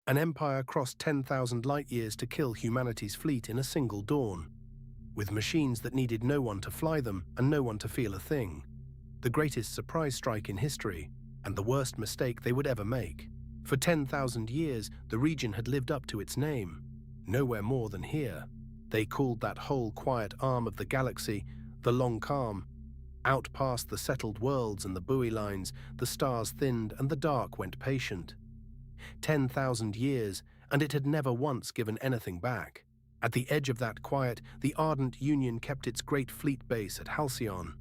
An empire crossed 10,000 light-years to kill humanity's fleet in a single dawn, with machines that needed no one to fly them and no one to feel a thing. The greatest surprise strike in history, and the worst mistake they would ever make. For 10,000 years, the region had lived up to its name, nowhere more than here. They called that whole quiet arm of the galaxy the Long Calm. Out past the settled worlds and the buoy lines, the stars thinned and the dark went patient. 10,000 years, and it had never once given anything back. At the edge of that quiet, the Ardent Union kept its great fleet base at Halcyon,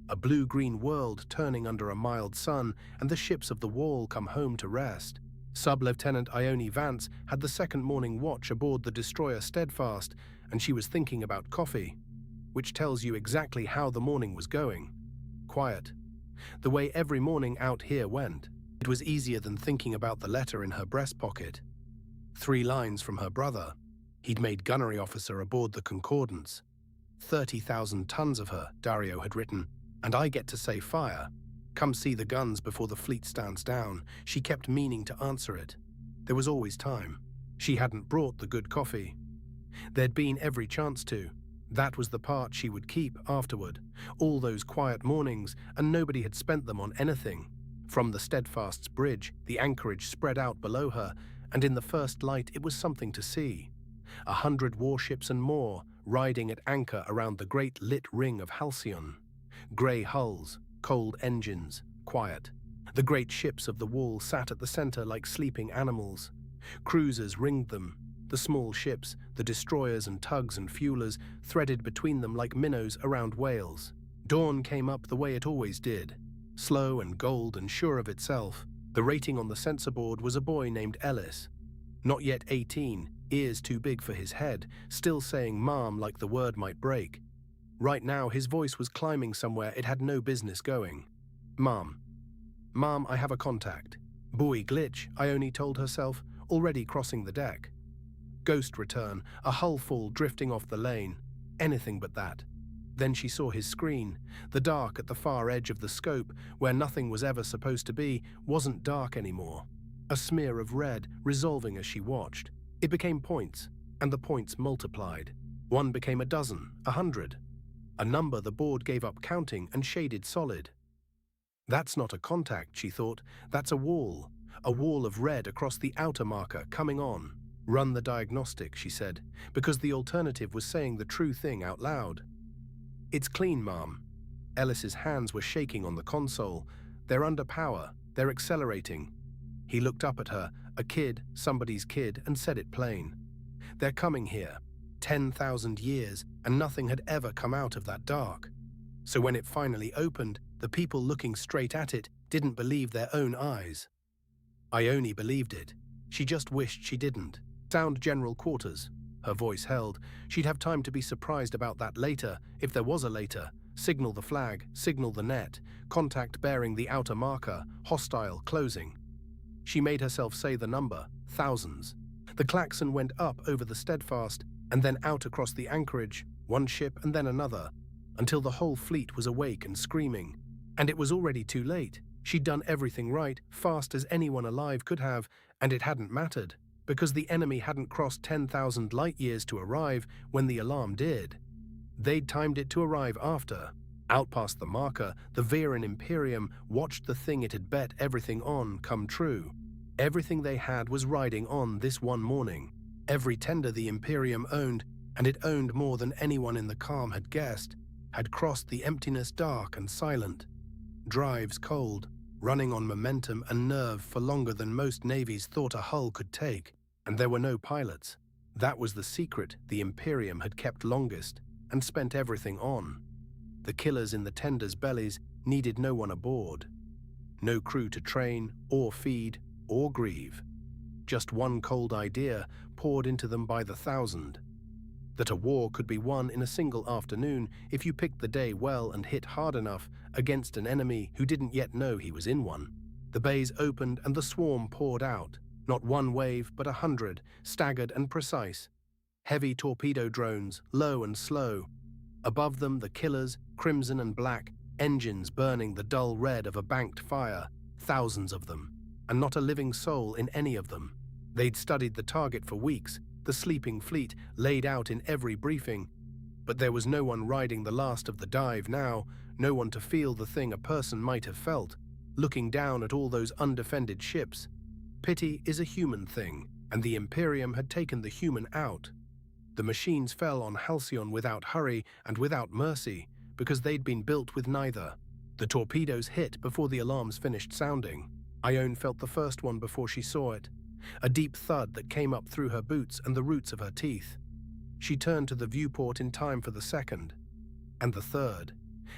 a blue-green world turning under a mild sun, and the ships of the Wall come home to rest. Sub-Lieutenant Ione Vance had the second morning watch aboard the destroyer Steadfast, and she was thinking about coffee, which tells you exactly how the morning was going. Quiet. The way every morning out here went. It was easier than thinking about the letter in her breast pocket. 3 lines from her brother. He'd made gunnery officer aboard the Concordance. 30,000 tons of her, Dario had written, and I get to say fire. Come see the guns before the fleet stands down. She kept meaning to answer it. There was always time. She hadn't brought the good coffee. There'd been every chance to. That was the part she would keep afterward. All those quiet mornings, and nobody had spent them on anything. From the Steadfast's bridge, the anchorage spread out below her, and in the first light it was something to see. 100 warships and more, riding at anchor around the great lit ring of Halcyon. Grey hulls, cold engines, quiet. The great ships of the Wall sat at the center like sleeping animals. Cruisers ringed them. The small ships, the destroyers and tugs and fuelers, threaded between them like minnows around whales. Dawn came up the way it always did, slow and gold and sure of itself. The rating on the sensor board was a boy named Ellis. Not yet 18, ears too big for his head, still saying "Mom" like the word might break. Right now his voice was climbing somewhere it had no business going. "Mom. Mom, I have a contact." Buoy glitch, Ione told herself, already crossing the deck. Ghost return, a hull fall drifting off the lane. Anything but that. Then she saw his screen. The dark at the far edge of the scope, where nothing was ever supposed to be, wasn't dark anymore. A smear of red, resolving as she watched. It became points, and the points multiplied. 1 became a dozen, 100. A number the board gave up counting and shaded solid. That's not a contact, she thought. That's a wall of red across the outer marker coming on. Run the diagnostic, she said, because the alternative was saying the true thing out loud. It's clean, Mom. Ellis's hands were shaking on the console. They're under power. They're accelerating. He looked up at her, a kid, somebody's kid, and said it plain. They're coming here. 10,000 years, and nothing had ever come out of that dark. So when it finally opened, the people looking straight at it didn't believe their own eyes. Ione believed it. She just wished she didn't. Sound general quarters. Her voice held. She'd have time to be surprised about that later, if there was a later. Signal the flag, signal the net, contact bearing the outer marker, hostile, closing. She made herself say the number, thousands. The klaxon went up over the Steadfast, and then out across the anchorage, one ship and then another, until the whole fleet was awake and screaming. And it was already too late. She'd done everything right, fast as anyone alive could have, and it hadn't mattered, because the enemy hadn't crossed 10,000 light-years to arrive when the alarm did. They'd timed it to arrive after. Out past the marker, the Veran Imperium watched the thing it had bet everything on come true. Everything they had was riding on this one morning. Every tender the Imperium owned, and it owned more than anyone in the calm had guessed, had crossed the emptiness dark and silent. Drives cold, running on momentum and nerve for longer than most navies thought a hull could take, and there were no pilots. That was the secret the Imperium had kept longest and spent everything on. The killers in the tenders' bellies needed no one aboard. No crew to train, or feed, or grieve. Just one cold idea poured into them by the thousand. That a war could be won in a single afternoon if you picked the day well and hit hard enough against an enemy who didn't yet know he was in one. The bays opened and the swarm poured out. Not one wave, but 100, staggered and precise. Heavy torpedo drones, low and slow. Above them the killers, crimson and black, engines burning the dull red of a banked fire, thousands of them, and not a living soul in any of them. They'd studied the target for weeks, the sleeping fleet laid out in every briefing, but there was no one riding the last of the dive now, no one to feel the thing a person might have felt, looking down at all those undefended ships. Pity is a human thing, and the Imperium had taken the human out. The machines fell on Halcyon without hurry and without mercy, because they'd been built with neither. The torpedoes hit before the alarms finished sounding. Ione felt the first one before she saw it, a deep thud that came up through her boots and the roots of her teeth. She turned to the viewport in time for the second, and the third,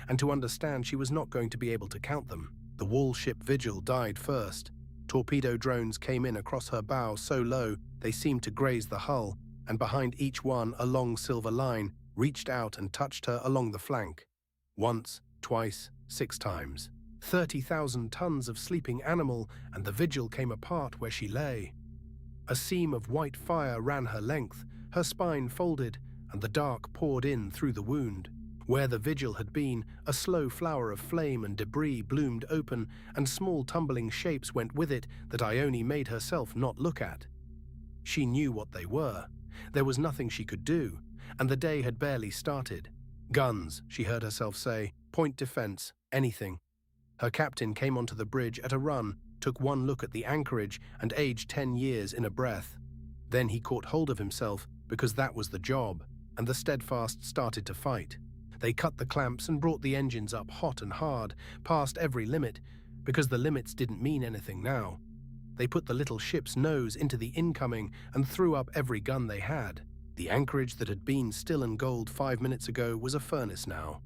and to understand she was not going to be able to count them. The wall ship Vigil died first. Torpedo drones came in across her bow so low they seemed to graze the hull, and behind each one a long silver line reached out and touched her along the flank. Once, twice, 6 times. 30,000 tons of sleeping animal, and the Vigil came apart where she lay. A seam of white fire ran her length, her spine folded, and the dark poured in through the wound. Where the Vigil had been, a slow flower of flame and debris bloomed open, and small tumbling shapes went with it that Ione made herself not look at. She knew what they were. There was nothing she could do, and the day had barely started. Guns, she heard herself say, point defense, anything. Her captain came onto the bridge at a run, took one look at the anchorage, and aged 10 years in a breath. Then he caught hold of himself, because that was the job, and the Steadfast started to fight. They cut the clamps and brought the engines up hot and hard, past every limit, because the limits didn't mean anything now. They put the little ship's nose into the incoming and threw up every gun they had. The anchorage that had been still and gold 5 minutes ago was a furnace now.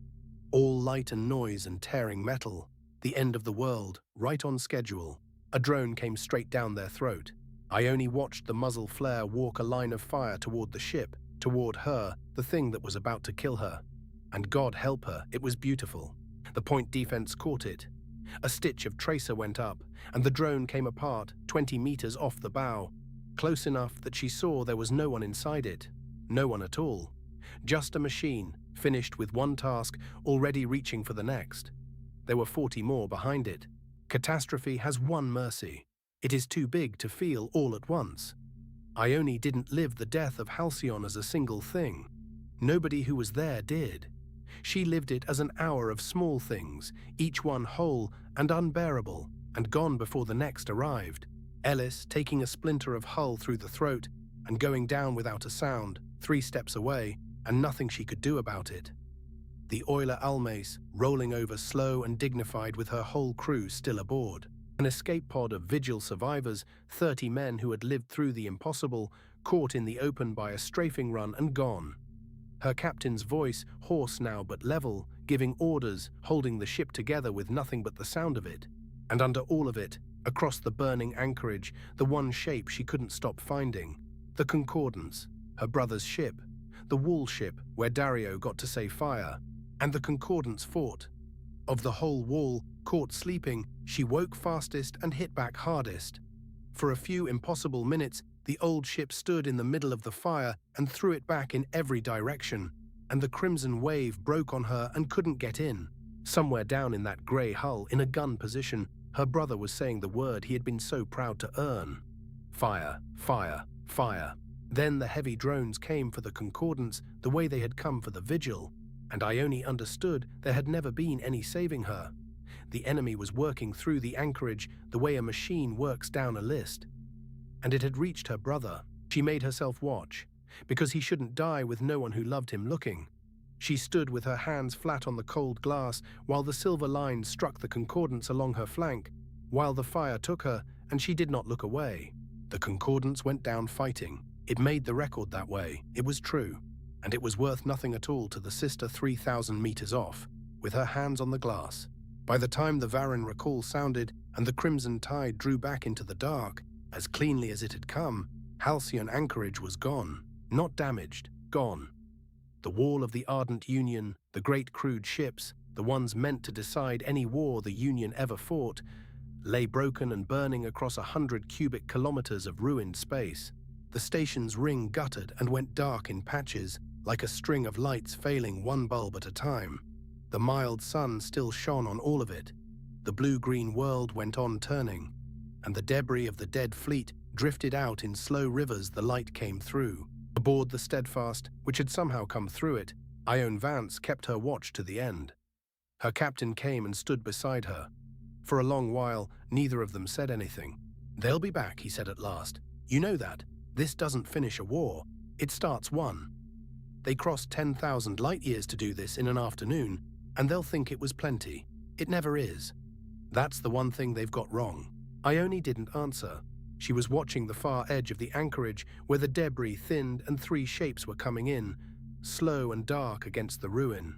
All light and noise and tearing metal. The end of the world, right on schedule. A drone came straight down their throat. Ione watched the muzzle flare walk a line of fire toward the ship, toward her, the thing that was about to kill her. And God help her, it was beautiful. The point defense caught it. A stitch of tracer went up, and the drone came apart 20 meters off the bow, close enough that she saw there was no one inside it. No one at all. Just a machine, finished with one task, already reaching for the next. There were 40 more behind it. Catastrophe has one mercy. It is too big to feel all at once. Ione didn't live the death of Halcyon as a single thing. Nobody who was there did. She lived it as an hour of small things, each one whole and unbearable, and gone before the next arrived. Ellis taking a splinter of hull through the throat and going down without a sound, 3 steps away, and nothing she could do about it. The oiler Almace rolling over slow and dignified with her whole crew still aboard. An escape pod of Vigil survivors, 30 men who had lived through the impossible, caught in the open by a strafing run and gone. Her captain's voice, hoarse now but level, giving orders, holding the ship together with nothing but the sound of it. And under all of it, across the burning anchorage, the one shape she couldn't stop finding. The Concordance, her brother's ship, the wall ship where Dario got to say fire, and the Concordance fought. Of the whole wall, caught sleeping, she woke fastest and hit back hardest. For a few impossible minutes, the old ship stood in the middle of the fire and threw it back in every direction, and the crimson wave broke on her and couldn't get in. Somewhere down in that grey hull, in a gun position, her brother was saying the word he had been so proud to earn. Fire, fire, fire. Then the heavy drones came for the Concordance the way they had come for the Vigil, and Ione understood there had never been any saving her. The enemy was working through the anchorage the way a machine works down a list. And it had reached her brother. She made herself watch, because he shouldn't die with no one who loved him looking. She stood with her hands flat on the cold glass while the silver line struck the Concordance along her flank, while the fire took her, and she did not look away. The Concordance went down fighting. It made the record that way. It was true. And it was worth nothing at all to the sister 3,000 meters off, with her hands on the glass. By the time the Varan recall sounded and the crimson tide drew back into the dark, as cleanly as it had come, Halcyon anchorage was gone. Not damaged, gone. The wall of the Ardent Union, the great crude ships, the ones meant to decide any war the Union ever fought, lay broken and burning across 100 cubic kilometers of ruined space. The station's ring guttered and went dark in patches, like a string of lights failing one bulb at a time. The mild sun still shone on all of it. The blue-green world went on turning, and the debris of the dead fleet drifted out in slow rivers the light came through. Aboard the Steadfast, which had somehow come through it, Ione Vance kept her watch to the end. Her captain came and stood beside her. For a long while, neither of them said anything. "They'll be back," he said at last. "You know that. This doesn't finish a war. It starts one. They crossed 10,000 light years to do this in an afternoon, and they'll think it was plenty. It never is. That's the one thing they've got wrong." Ione didn't answer. She was watching the far edge of the anchorage where the debris thinned and three shapes were coming in, slow and dark against the ruin.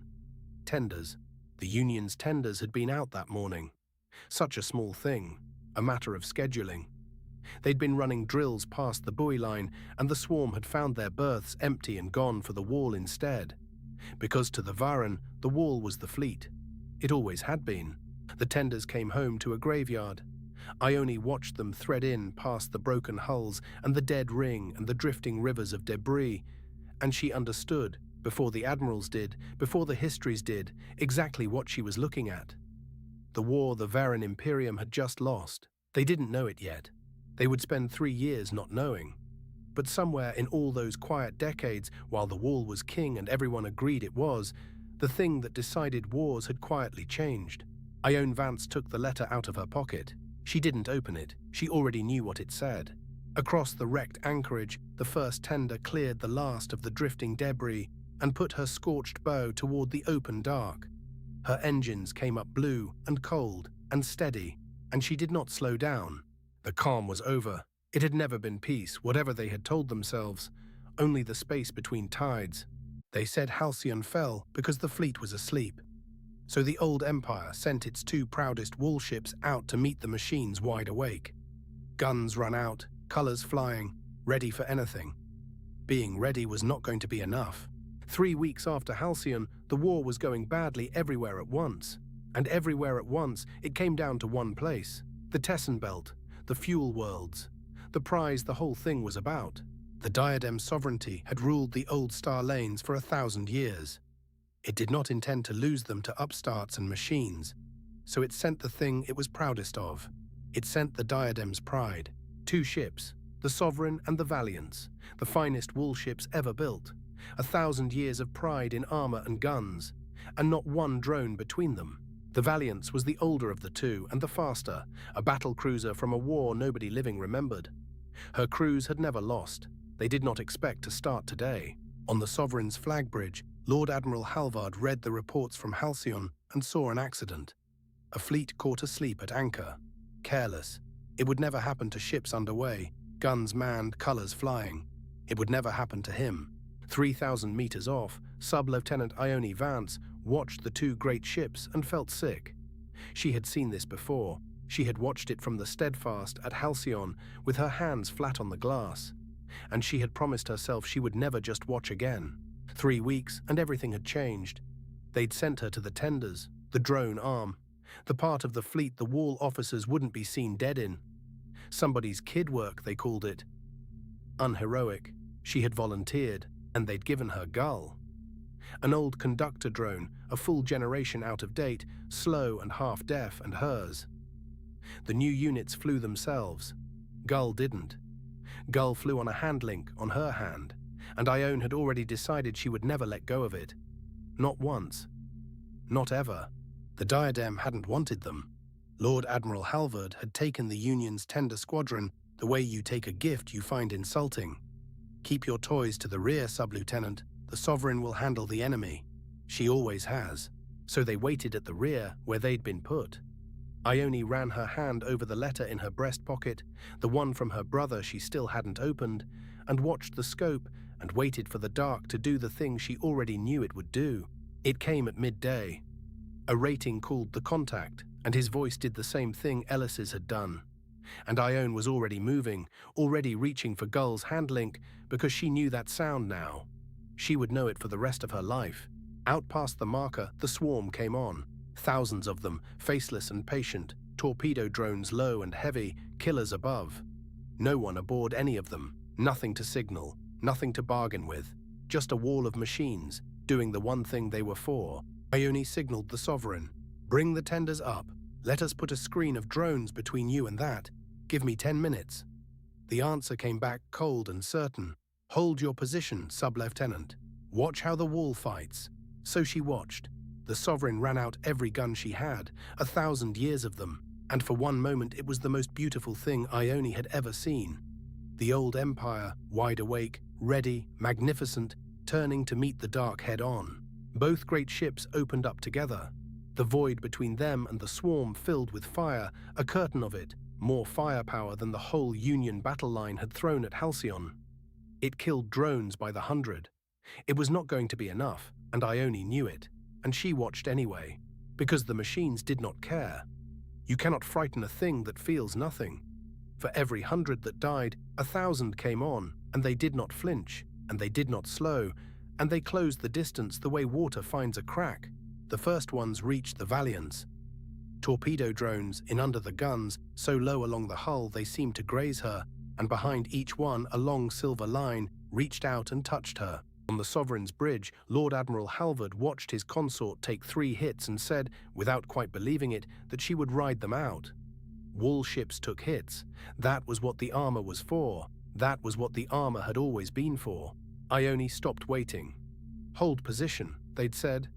Tenders. The Union's tenders had been out that morning. Such a small thing, a matter of scheduling. They'd been running drills past the buoy line, and the swarm had found their berths empty and gone for the wall instead. Because to the Varan, the wall was the fleet. It always had been. The tenders came home to a graveyard. Ione watched them thread in past the broken hulls and the dead ring and the drifting rivers of debris, and she understood, before the admirals did, before the histories did, exactly what she was looking at. The war the Varan Imperium had just lost. They didn't know it yet. They would spend 3 years not knowing. But somewhere in all those quiet decades, while the wall was king and everyone agreed it was, the thing that decided wars had quietly changed. Ione Vance took the letter out of her pocket. She didn't open it. She already knew what it said. Across the wrecked anchorage, the first tender cleared the last of the drifting debris and put her scorched bow toward the open dark. Her engines came up blue and cold and steady, and she did not slow down. The calm was over. It had never been peace, whatever they had told themselves, only the space between tides. They said Halcyon fell because the fleet was asleep. So the old empire sent its 2 proudest wallships out to meet the machines wide awake. Guns run out, colors flying, ready for anything. Being ready was not going to be enough. 3 weeks after Halcyon, the war was going badly everywhere at once. And everywhere at once, it came down to one place: the Tessen belt, the fuel worlds, the prize the whole thing was about. The Diadem sovereignty had ruled the old star lanes for 1,000 years. It did not intend to lose them to upstarts and machines, so it sent the thing it was proudest of. It sent the Diadem's pride. 2 ships, the Sovereign and the Valiance, the finest wallships ever built. 1,000 years of pride in armor and guns, and not one drone between them. The Valiance was the older of the 2 and the faster, a battle cruiser from a war nobody living remembered. Her crews had never lost. They did not expect to start today. On the Sovereign's flag bridge, Lord Admiral Halvard read the reports from Halcyon and saw an accident. A fleet caught asleep at anchor. Careless. It would never happen to ships underway, guns manned, colors flying. It would never happen to him. 3,000 meters off, Sub-Lieutenant Ione Vance watched the 2 great ships and felt sick. She had seen this before. She had watched it from the Steadfast at Halcyon with her hands flat on the glass. And she had promised herself she would never just watch again. 3 weeks and everything had changed. They'd sent her to the tenders, the drone arm, the part of the fleet the wall officers wouldn't be seen dead in. Somebody's kid work, they called it. Unheroic. She had volunteered, and they'd given her Gull. An old conductor drone, a full generation out of date, slow and half-deaf, and hers. The new units flew themselves. Gull didn't. Gull flew on a hand link on her hand, and Ione had already decided she would never let go of it. Not once. Not ever. The Diadem hadn't wanted them. Lord Admiral Halvard had taken the Union's tender squadron the way you take a gift you find insulting. Keep your toys to the rear, Sub-Lieutenant. The Sovereign will handle the enemy. She always has. So they waited at the rear, where they'd been put. Ione ran her hand over the letter in her breast pocket, the one from her brother she still hadn't opened, and watched the scope and waited for the dark to do the thing she already knew it would do. It came at midday. A rating called the contact, and his voice did the same thing Ellis's had done. And Ione was already moving, already reaching for Gull's hand link, because she knew that sound now. She would know it for the rest of her life. Out past the marker, the swarm came on. Thousands of them, faceless and patient, torpedo drones low and heavy, killers above. No one aboard any of them, nothing to signal, nothing to bargain with, just a wall of machines, doing the one thing they were for. Ione signaled the Sovereign. "Bring the tenders up. Let us put a screen of drones between you and that. Give me 10 minutes. The answer came back cold and certain. "Hold your position, sub-lieutenant. Watch how the wall fights." So she watched. The Sovereign ran out every gun she had, 1,000 years of them, and for one moment it was the most beautiful thing Ione had ever seen. The old Empire, wide awake, ready, magnificent, turning to meet the dark head-on. Both great ships opened up together. The void between them and the swarm filled with fire, a curtain of it, more firepower than the whole Union battle line had thrown at Halcyon. It killed drones by the 100. It was not going to be enough, and Ione knew it, and she watched anyway, because the machines did not care. You cannot frighten a thing that feels nothing. For every 100 that died, 1,000 came on, and they did not flinch, and they did not slow, and they closed the distance the way water finds a crack. The first ones reached the Valiants. Torpedo drones in under the guns, so low along the hull they seemed to graze her, and behind each one a long silver line reached out and touched her. On the Sovereign's bridge, Lord Admiral Halvard watched his consort take 3 hits and said, without quite believing it, that she would ride them out. Wall ships took hits. That was what the armor was for. That was what the armor had always been for. Ione stopped waiting. "Hold position," they'd said.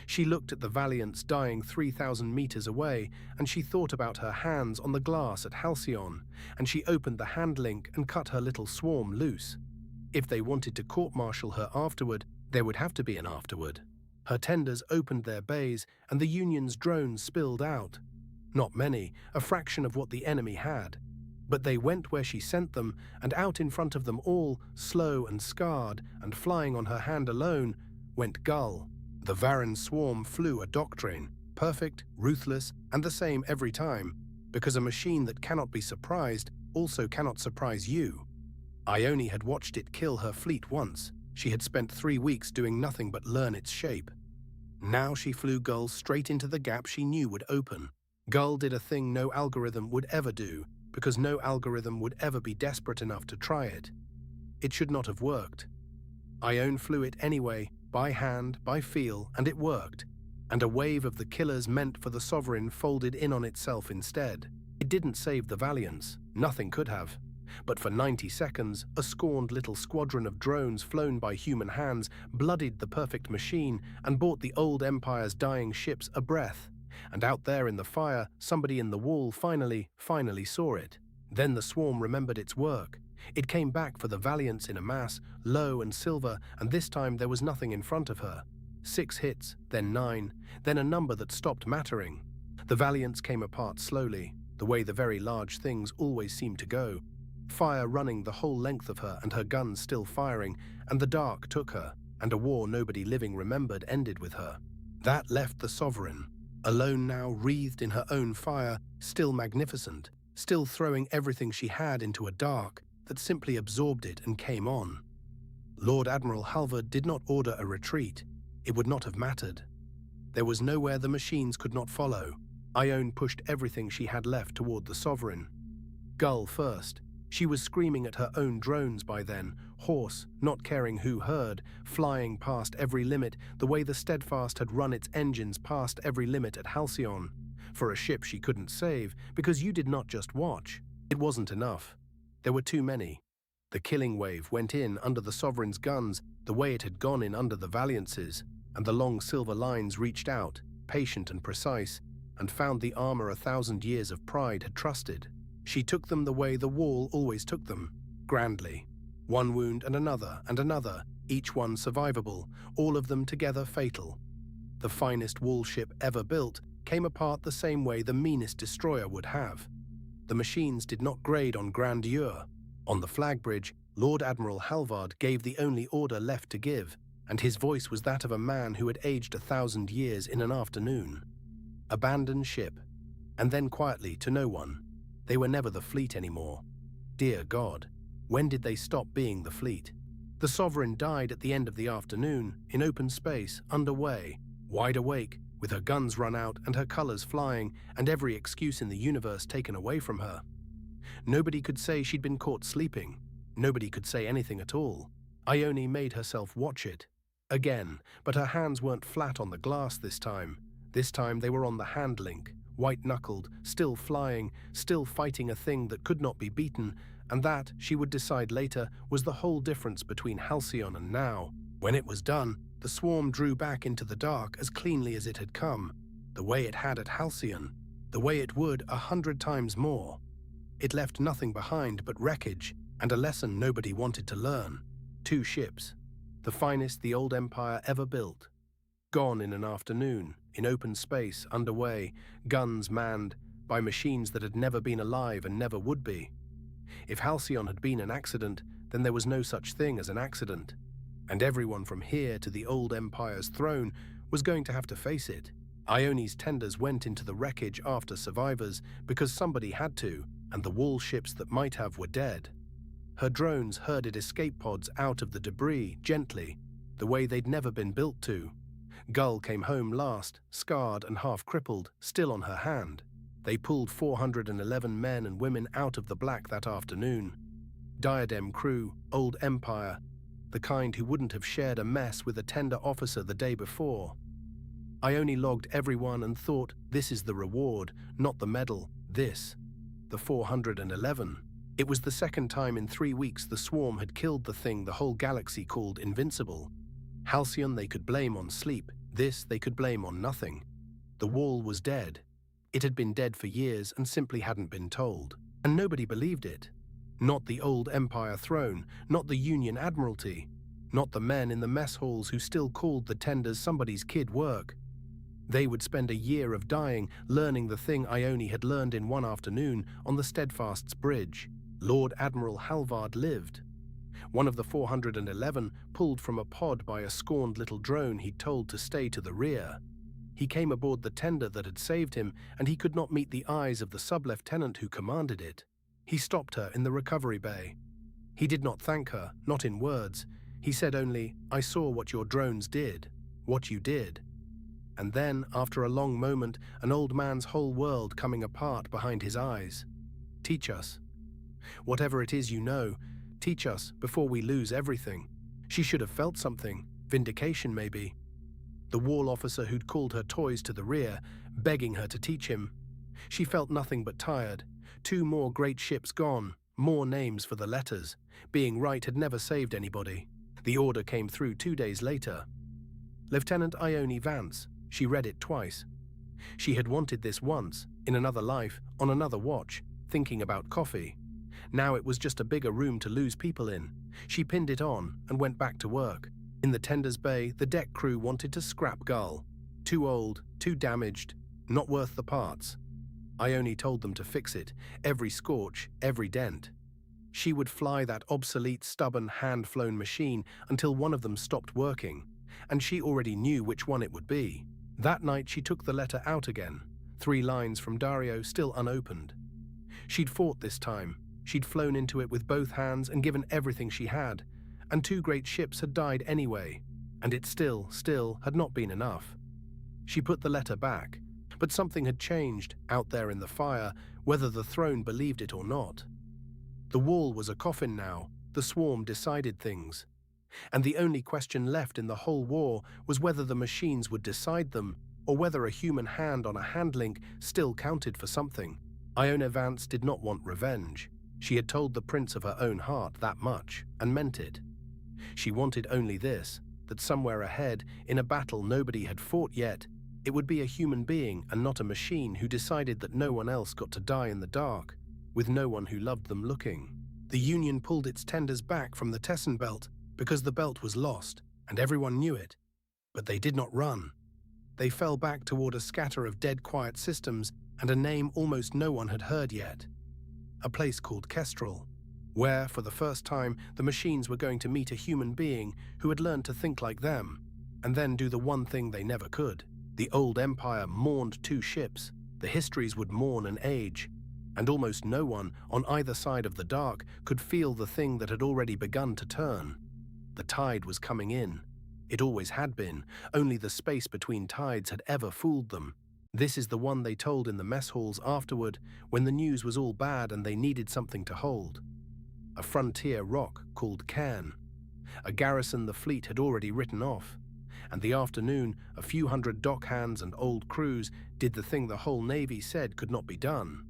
She looked at the Valiants dying 3,000 meters away, and she thought about her hands on the glass at Halcyon, and she opened the hand link and cut her little swarm loose. If they wanted to court-martial her afterward, there would have to be an afterward. Her tenders opened their bays, and the Union's drones spilled out. Not many, a fraction of what the enemy had. But they went where she sent them, and out in front of them all, slow and scarred, and flying on her hand alone, went Gull. The Varan swarm flew a doctrine, perfect, ruthless, and the same every time, because a machine that cannot be surprised also cannot surprise you. Ione had watched it kill her fleet once. She had spent 3 weeks doing nothing but learn its shape. Now she flew Gull straight into the gap she knew would open. Gull did a thing no algorithm would ever do, because no algorithm would ever be desperate enough to try it. It should not have worked. Ione flew it anyway, by hand, by feel, and it worked. And a wave of the killers meant for the Sovereign folded in on itself instead. It didn't save the Valiants. Nothing could have. But for 90 seconds, a scorned little squadron of drones flown by human hands bloodied the perfect machine and brought the old Empire's dying ships a breath. And out there in the fire, somebody in the wall finally saw it. Then the swarm remembered its work. It came back for the Valiants in a mass, low and silver, and this time there was nothing in front of her. 6 hits, then 9, then a number that stopped mattering. The Valiants came apart slowly, the way the very large things always seem to go. Fire running the whole length of her and her guns still firing, and the dark took her, and a war nobody living remembered ended with her. That left the Sovereign, alone now, wreathed in her own fire, still magnificent, still throwing everything she had into a dark that simply absorbed it and came on. Lord Admiral Halvard did not order a retreat. It would not have mattered. There was nowhere the machines could not follow. Ione pushed everything she had left toward the Sovereign. Gull first. She was screaming at her own drones by then, hoarse, not caring who heard, flying past every limit the way the Steadfast had run its engines past every limit at Halcyon. For a ship she couldn't save, because you did not just watch. It wasn't enough. There were too many. The killing wave went in under the Sovereign's guns the way it had gone in under the Valiance's, and the long silver lines reached out, patient and precise, and found the armor 1,000 years of pride had trusted. She took them the way the wall always took them, grandly. One wound and another, each one survivable, all of them together fatal. The finest wall ship ever built came apart the same way the meanest destroyer would have. The machines did not grade on grandeur. On the flag bridge, Lord Admiral Halvard gave the only order left to give, and his voice was that of a man who had aged 1,000 years in an afternoon. Abandon ship, and then quietly to no one. They were never the fleet anymore. Dear God, when did they stop being the fleet? The Sovereign died at the end of the afternoon, in open space, underway, wide awake, with her guns run out and her colors flying, and every excuse in the universe taken away from her. Nobody could say she'd been caught sleeping. Nobody could say anything at all. Ione made herself watch it. Again, but her hands weren't flat on the glass this time. This time they were on the hand link, white-knuckled, still flying, still fighting a thing that could not be beaten, and that, she would decide later, was the whole difference between Halcyon and now. When it was done, the swarm drew back into the dark as cleanly as it had come, the way it had at Halcyon, the way it would 100 times more. It left nothing behind but wreckage, and a lesson nobody wanted to learn. 2 ships, the finest the old Empire ever built. Gone in an afternoon, in open space, underway, guns manned, by machines that had never been alive and never would be. If Halcyon had been an accident, then there was no such thing as an accident. And everyone from here to the old Empire's throne was going to have to face it. Ione's tenders went into the wreckage after survivors because somebody had to, and the wall ships that might have were dead. Her drones herded escape pods out of the debris, gently, the way they'd never been built to. Gull came home last, scarred and half-crippled, still on her hand. They pulled 411 men and women out of the black that afternoon. Diadem crew, old Empire, the kind who wouldn't have shared a mess with a tender officer the day before. Ione logged everyone and thought, this is the reward, not the medal, this. The 411. It was the second time in 3 weeks the swarm had killed the thing the whole galaxy called invincible. Halcyon they could blame on sleep, this they could blame on nothing. The wall was dead. It had been dead for years and simply hadn't been told. And nobody believed it. Not the old Empire throne, not the Union Admiralty, not the men in the mess halls who still called the tenders somebody's kid work. They would spend a year of dying learning the thing Ione had learned in one afternoon on the Steadfast's bridge. Lord Admiral Halvard lived. One of the 411 pulled from a pod by a scorned little drone he'd told to stay to the rear. He came aboard the tender that had saved him, and he could not meet the eyes of the sub-lieutenant who commanded it. He stopped her in the recovery bay. He did not thank her, not in words. He said only, "I saw what your drones did, what you did." And then, after a long moment, an old man's whole world coming apart behind his eyes. "Teach us. Whatever it is you know, teach us before we lose everything." She should have felt something, vindication maybe. The wall officer who'd called her toys to the rear, begging her to teach him. She felt nothing but tired. 2 more great ships gone, more names for the letters. Being right had never saved anybody. The order came through 2 days later. Lieutenant Ione Vance. She read it twice. She had wanted this once, in another life, on another watch, thinking about coffee. Now it was just a bigger room to lose people in. She pinned it on and went back to work. In the tender's bay, the deck crew wanted to scrap Gull. Too old, too damaged, not worth the parts. Ione told them to fix it, every scorch, every dent. She would fly that obsolete, stubborn, hand-flown machine until one of them stopped working, and she already knew which one it would be. That night she took the letter out again, 3 lines from Dario still unopened. She'd fought this time. She'd flown into it with both hands and given everything she had, and 2 great ships had died anyway, and it still had not been enough. She put the letter back, but something had changed out there in the fire, whether the throne believed it or not. The wall was a coffin now, the swarm decided things. And the only question left in the whole war was whether the machines would decide them, or whether a human hand on a handlink still counted for something. Ione Vance did not want revenge. She had told the prince of her own heart that much, and meant it. She wanted only this, that somewhere ahead, in a battle nobody had fought yet, it would be a human being and not a machine who decided that no one else got to die in the dark, with no one who loved them looking. The Union pulled its tenders back from the Tessen belt because the belt was lost, and everyone knew it. But they did not run. They fell back toward a scatter of dead quiet systems and a name almost no one had heard yet. A place called Kestrel, where, for the first time, the machines were going to meet a human being who had learned to think like them, and then do the one thing they never could. The old Empire mourned 2 ships, the histories would mourn and age, and almost no one, on either side of the dark, could feel the thing that had already begun to turn. The tide was coming in. It always had been, only the space between tides had ever fooled them. This is the one they told in the mess halls afterward, when the news was all bad and they needed something to hold. A frontier rock called Cairn. A garrison the fleet had already written off. and the afternoon, a few hundred dock hands and old crews did the thing the whole Navy said could not be done.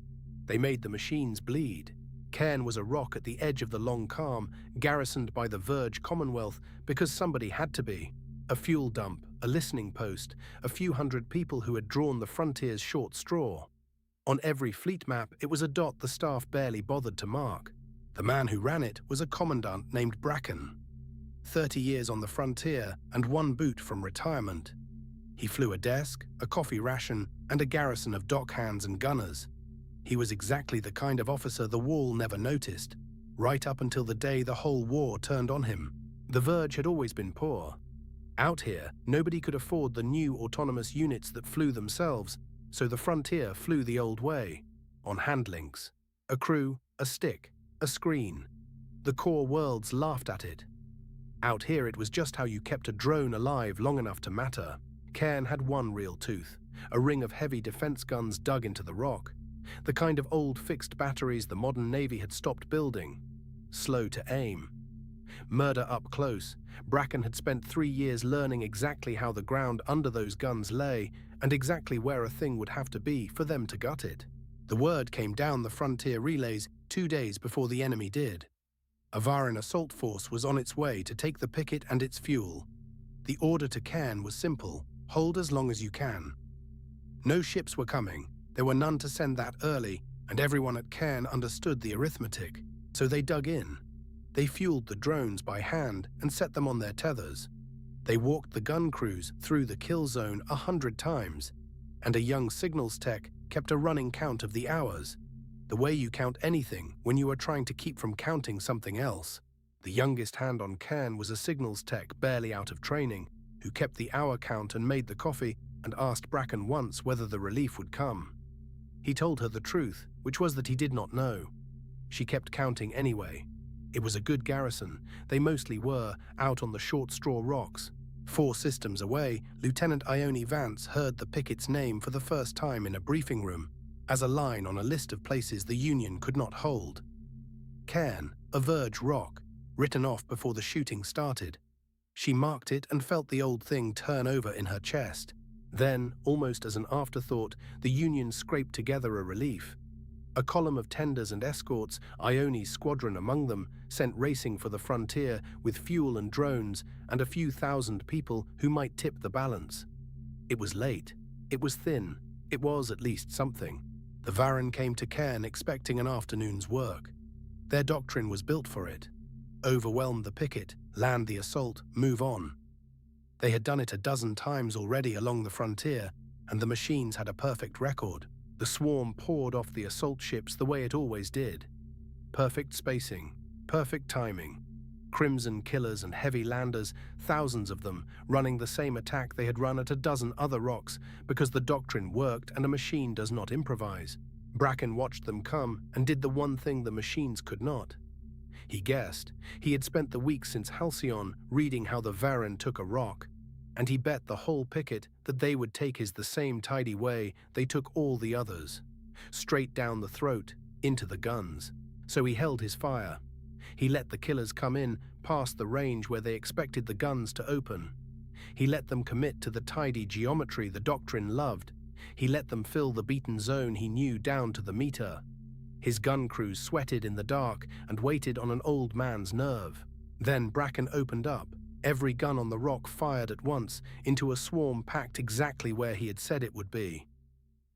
They made the machines bleed. Cairn was a rock at the edge of the long calm, garrisoned by the Verge Commonwealth because somebody had to be. A fuel dump, a listening post, a few hundred people who had drawn the frontier's short straw. On every fleet map, it was a dot the staff barely bothered to mark. The man who ran it was a commandant named Bracken. 30 years on the frontier and one boot from retirement. He flew a desk, a coffee ration, and a garrison of dock hands and gunners. He was exactly the kind of officer the Wall never noticed, right up until the day the whole war turned on him. The Verge had always been poor. Out here, nobody could afford the new autonomous units that flew themselves, so the frontier flew the old way, on handlinks. A crew, a stick, a screen. The core worlds laughed at it. Out here it was just how you kept a drone alive long enough to matter. Cairn had one real tooth, a ring of heavy defense guns dug into the rock. The kind of old fixed batteries the modern Navy had stopped building. Slow to aim. Murder up close. Bracken had spent 3 years learning exactly how the ground under those guns lay and exactly where a thing would have to be for them to gut it. The word came down the frontier relays 2 days before the enemy did. A Varan assault force was on its way to take the Picket and its fuel. The order to Cairn was simple: hold as long as you can. No ships were coming, there were none to send that early, and everyone at Cairn understood the arithmetic, so they dug in. They fueled the drones by hand and set them on their tethers. They walked the gun crews through the kill zone 100 times, and a young signals tech kept a running count of the hours. The way you count anything when you are trying to keep from counting something else. The youngest hand on Cairn was a signals tech barely out of training, who kept the hour count and made the coffee and asked Bracken once whether the relief would come. He told her the truth, which was that he did not know. She kept counting anyway. It was a good garrison. They mostly were out on the short straw rocks. 4 systems away, Lieutenant Ione Vance heard the Picket's name for the first time in a briefing room, as a line on a list of places the Union could not hold. Cairn, a Verge rock, written off before the shooting started. She marked it and felt the old thing turn over in her chest. Then, almost as an afterthought, the Union scraped together a relief. A column of tenders and escorts, Ione's squadron among them, sent racing for the frontier with fuel and drones and a few thousand people who might tip the balance. It was late. It was thin. It was at least something. The Varan came to Cairn expecting an afternoon's work. Their doctrine was built for it. Overwhelm the Picket, land the assault, move on. They had done it a dozen times already along the frontier, and the machines had a perfect record. The swarm poured off the assault ships the way it always did. Perfect spacing, perfect timing. Crimson killers and heavy landers, thousands of them, running the same attack they had run at a dozen other rocks because the doctrine worked and a machine does not improvise. Bracken watched them come and did the one thing the machines could not. He guessed. He had spent the week since Halcyon reading how the Varan took a rock, and he bet the whole Picket that they would take his the same tidy way they took all the others. Straight down the throat, into the guns. So he held his fire. He let the killers come in past the range where they expected the guns to open. He let them commit to the tidy geometry the doctrine loved. He let them fill the beaten zone he knew down to the meter. His gun crews sweated in the dark and waited on an old man's nerve. Then Bracken opened up. Every gun on the rock fired at once into a swarm packed exactly where he had said it would be.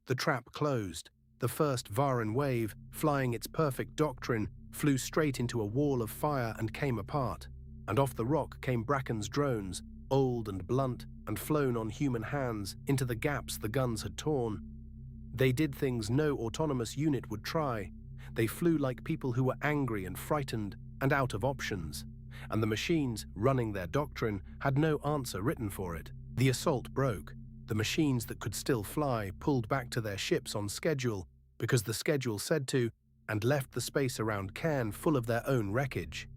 The trap closed. The first Varan wave, flying its perfect doctrine, flew straight into a wall of fire and came apart. And off the rock came Bracken's drones, old and blunt, and flown on human hands into the gaps the guns had torn. They did things no autonomous unit would try. They flew like people who were angry and frightened and out of options. And the machines, running their doctrine, had no answer written for it. The assault broke. The machines that could still fly pulled back to their ships on schedule because the schedule said to, and left the space around Cairn full of their own wreckage.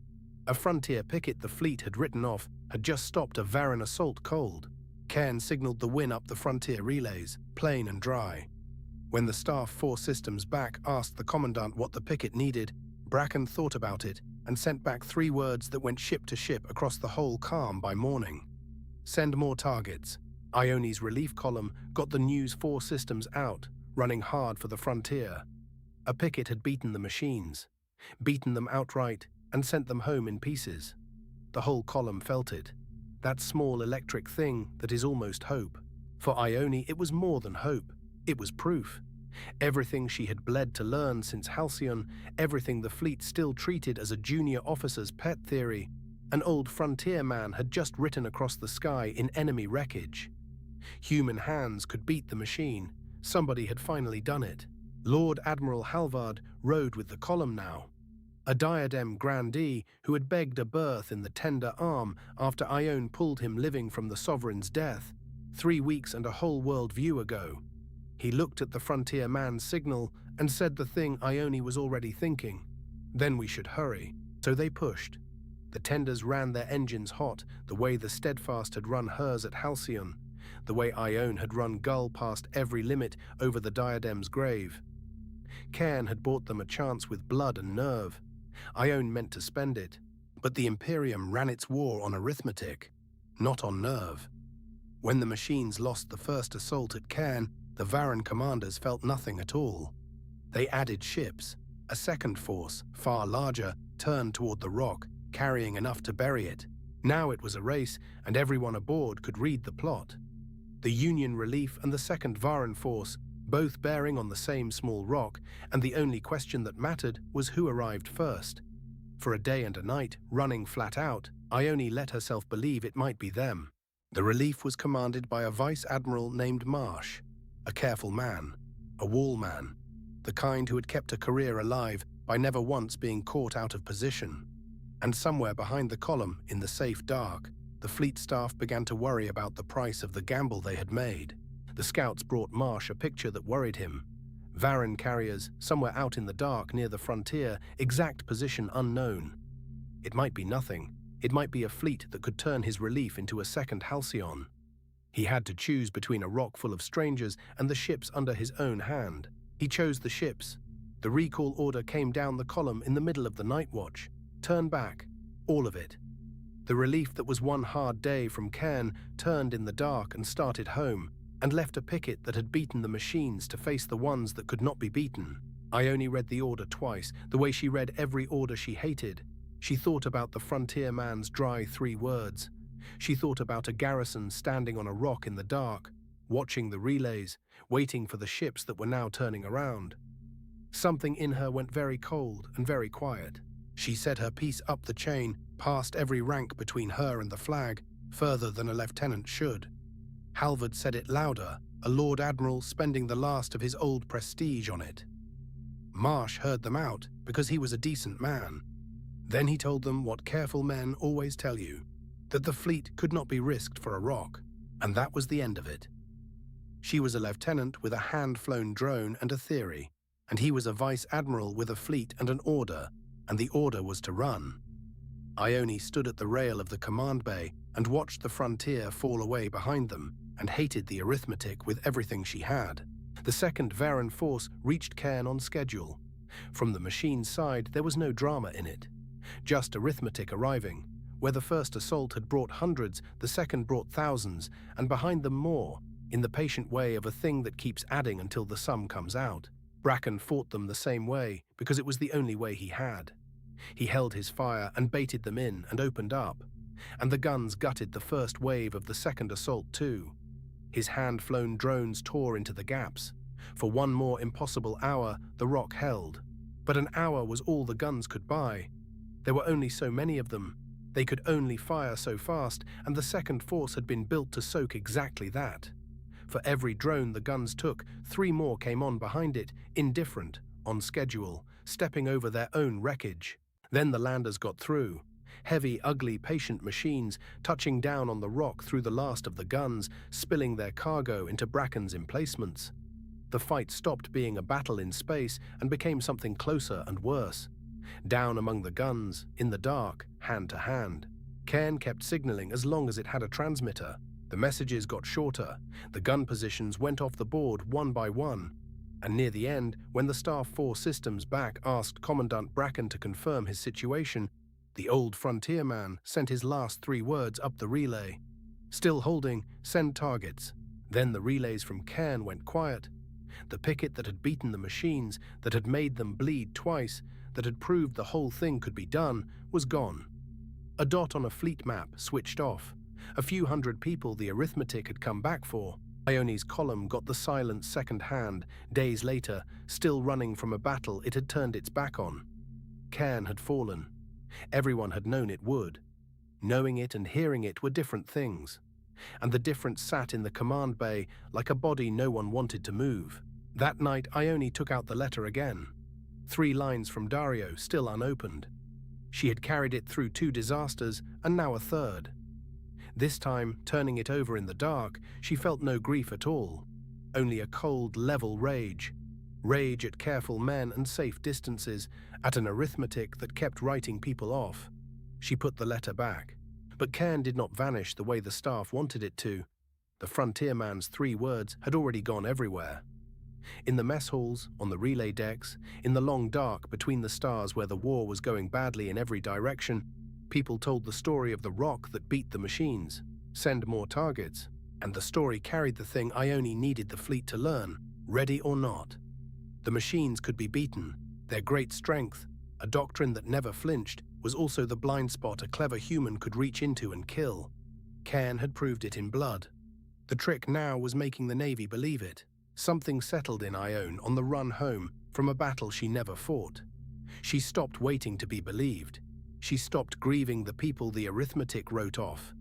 A frontier Picket the fleet had written off had just stopped a Varan assault cold. Cairn signaled the win up the frontier relays, plain and dry. When the staff 4 systems back asked the commandant what the Picket needed, Bracken thought about it and sent back 3 words that went ship to ship across the whole calm by morning. Send more targets. Ione's relief column got the News 4 systems out, running hard for the frontier. A Picket had beaten the machines, beaten them outright, and sent them home in pieces. The whole column felt it. That small electric thing that is almost hope. For Ione, it was more than hope. It was proof. Everything she had bled to learn since Halcyon, everything the fleet still treated as a junior officer's pet theory, an old frontier man had just written across the sky in enemy wreckage. Human hands could beat the machine. Somebody had finally done it. Lord Admiral Halvard rode with the column now. A Diadem grandee who had begged a berth in the tender arm after Ione pulled him living from the Sovereign's death, 3 weeks and a whole world view ago. He looked at the frontier man's signal and said the thing Ione was already thinking. Then we should hurry. So they pushed. The tenders ran their engines hot, the way the Steadfast had run hers at Halcyon, the way Ione had run Gull past every limit over the Diadem's grave. Cairn had bought them a chance with blood and nerve. Ione meant to spend it, but the Imperium ran its war on arithmetic, not on nerve. When the machines lost the first assault at Cairn, the Varren commanders felt nothing at all. They added ships. A second force, far larger, turned toward the rock, carrying enough to bury it. Now it was a race, and everyone aboard could read the plot. The Union relief and the second Varren force, both bearing on the same small rock, and the only question that mattered was who arrived first. For a day and a night, running flat out, Ione let herself believe it might be them. The relief was commanded by a vice admiral named Marsh, a careful man, a wall man, the kind who had kept a career alive by never once being caught out of position. And somewhere behind the column, in the safe dark, the fleet staff began to worry about the price of the gamble they had made. The scouts brought Marsh a picture that worried him. Varren carriers, somewhere out in the dark near the frontier, exact position unknown. It might be nothing. It might be a fleet that could turn his relief into a second Halcyon. He had to choose between a rock full of strangers and the ships under his own hand. He chose the ships. The recall order came down the column in the middle of the night watch. Turn back. All of it. The relief that was one hard day from Cairn turned in the dark and started home, and left a Picket that had beaten the machines to face the ones that could not be beaten. Ione read the order twice, the way she read every order she hated. She thought about the frontier man's dry 3 words. She thought about a garrison standing on a rock in the dark, watching the relays, waiting for the ships that were now turning around. Something in her went very cold and very quiet. She said her piece up the chain, past every rank between her and the flag, further than a lieutenant should. Halvard said it louder, a Lord Admiral spending the last of his old prestige on it. Marsh heard them out because he was a decent man. Then he told them what careful men always tell you, that the fleet could not be risked for a rock, and that was the end of it. She was a lieutenant with a hand-flown drone and a theory, and he was a vice admiral with a fleet and an order, and the order was to run. Ione stood at the rail of the command bay and watched the frontier fall away behind them, and hated the arithmetic with everything she had. The second Varren force reached Cairn on schedule. From the machine's side, there was no drama in it. Just arithmetic arriving. Where the first assault had brought hundreds, the second brought thousands, and behind them more, in the patient way of a thing that keeps adding until the sum comes out. Bracken fought them the same way, because it was the only way he had. He held his fire and baited them in and opened up, and the guns gutted the first wave of the second assault too. His hand-flown drones tore into the gaps. For one more impossible hour, the rock held. But an hour was all the guns could buy. There were only so many of them. They could only fire so fast, and the second force had been built to soak exactly that. For every drone the guns took, 3 more came on behind it, indifferent, on schedule, stepping over their own wreckage. Then the landers got through. Heavy, ugly, patient machines touching down on the rock through the last of the guns, spilling their cargo into Bracken's emplacements. The fight stopped being a battle in space and became something closer and worse. Down among the guns, in the dark, hand to hand. Cairn kept signaling as long as it had a transmitter. The messages got shorter. The gun positions went off the board one by one. And near the end, when the Staff 4 systems back asked Commandant Bracken to confirm his situation, the old frontier man sent his last 3 words up the relay. Still holding, send targets. Then the relays from Cairn went quiet. The Picket that had beaten the machines, that had made them bleed twice, that had proved the whole thing could be done, was gone. A dot on a fleet map switched off. A few hundred people the arithmetic had come back for. Ione's column got the silence second hand, days later, still running from a battle it had turned its back on. Cairn had fallen. Everyone had known it would. Knowing it and hearing it were different things. And the difference sat in the command bay like a body no one wanted to move. That night Ione took out the letter again. 3 lines from Dario, still unopened. She had carried it through 2 disasters and now a third. This time, turning it over in the dark, she felt no grief at all. Only a cold, level rage. Rage at careful men and safe distances, at an arithmetic that kept writing people off. She put the letter back. But Cairn did not vanish the way the staff wanted it to. The frontierman's 3 words had already gone everywhere. In the mess halls, on the relay decks, in the long dark between the stars where the war was going badly in every direction, people told the story of the rock that beat the machines. Send more targets. And the story carried the thing Ione needed the fleet to learn, ready or not. The machines could be beaten. Their great strength, a doctrine that never flinched, was also the blind spot a clever human could reach into and kill. Cairn had proved it in blood. The trick now was making the Navy believe it. Something settled in Ione on the run home from a battle she never fought. She stopped waiting to be believed. She stopped grieving the people the arithmetic wrote off.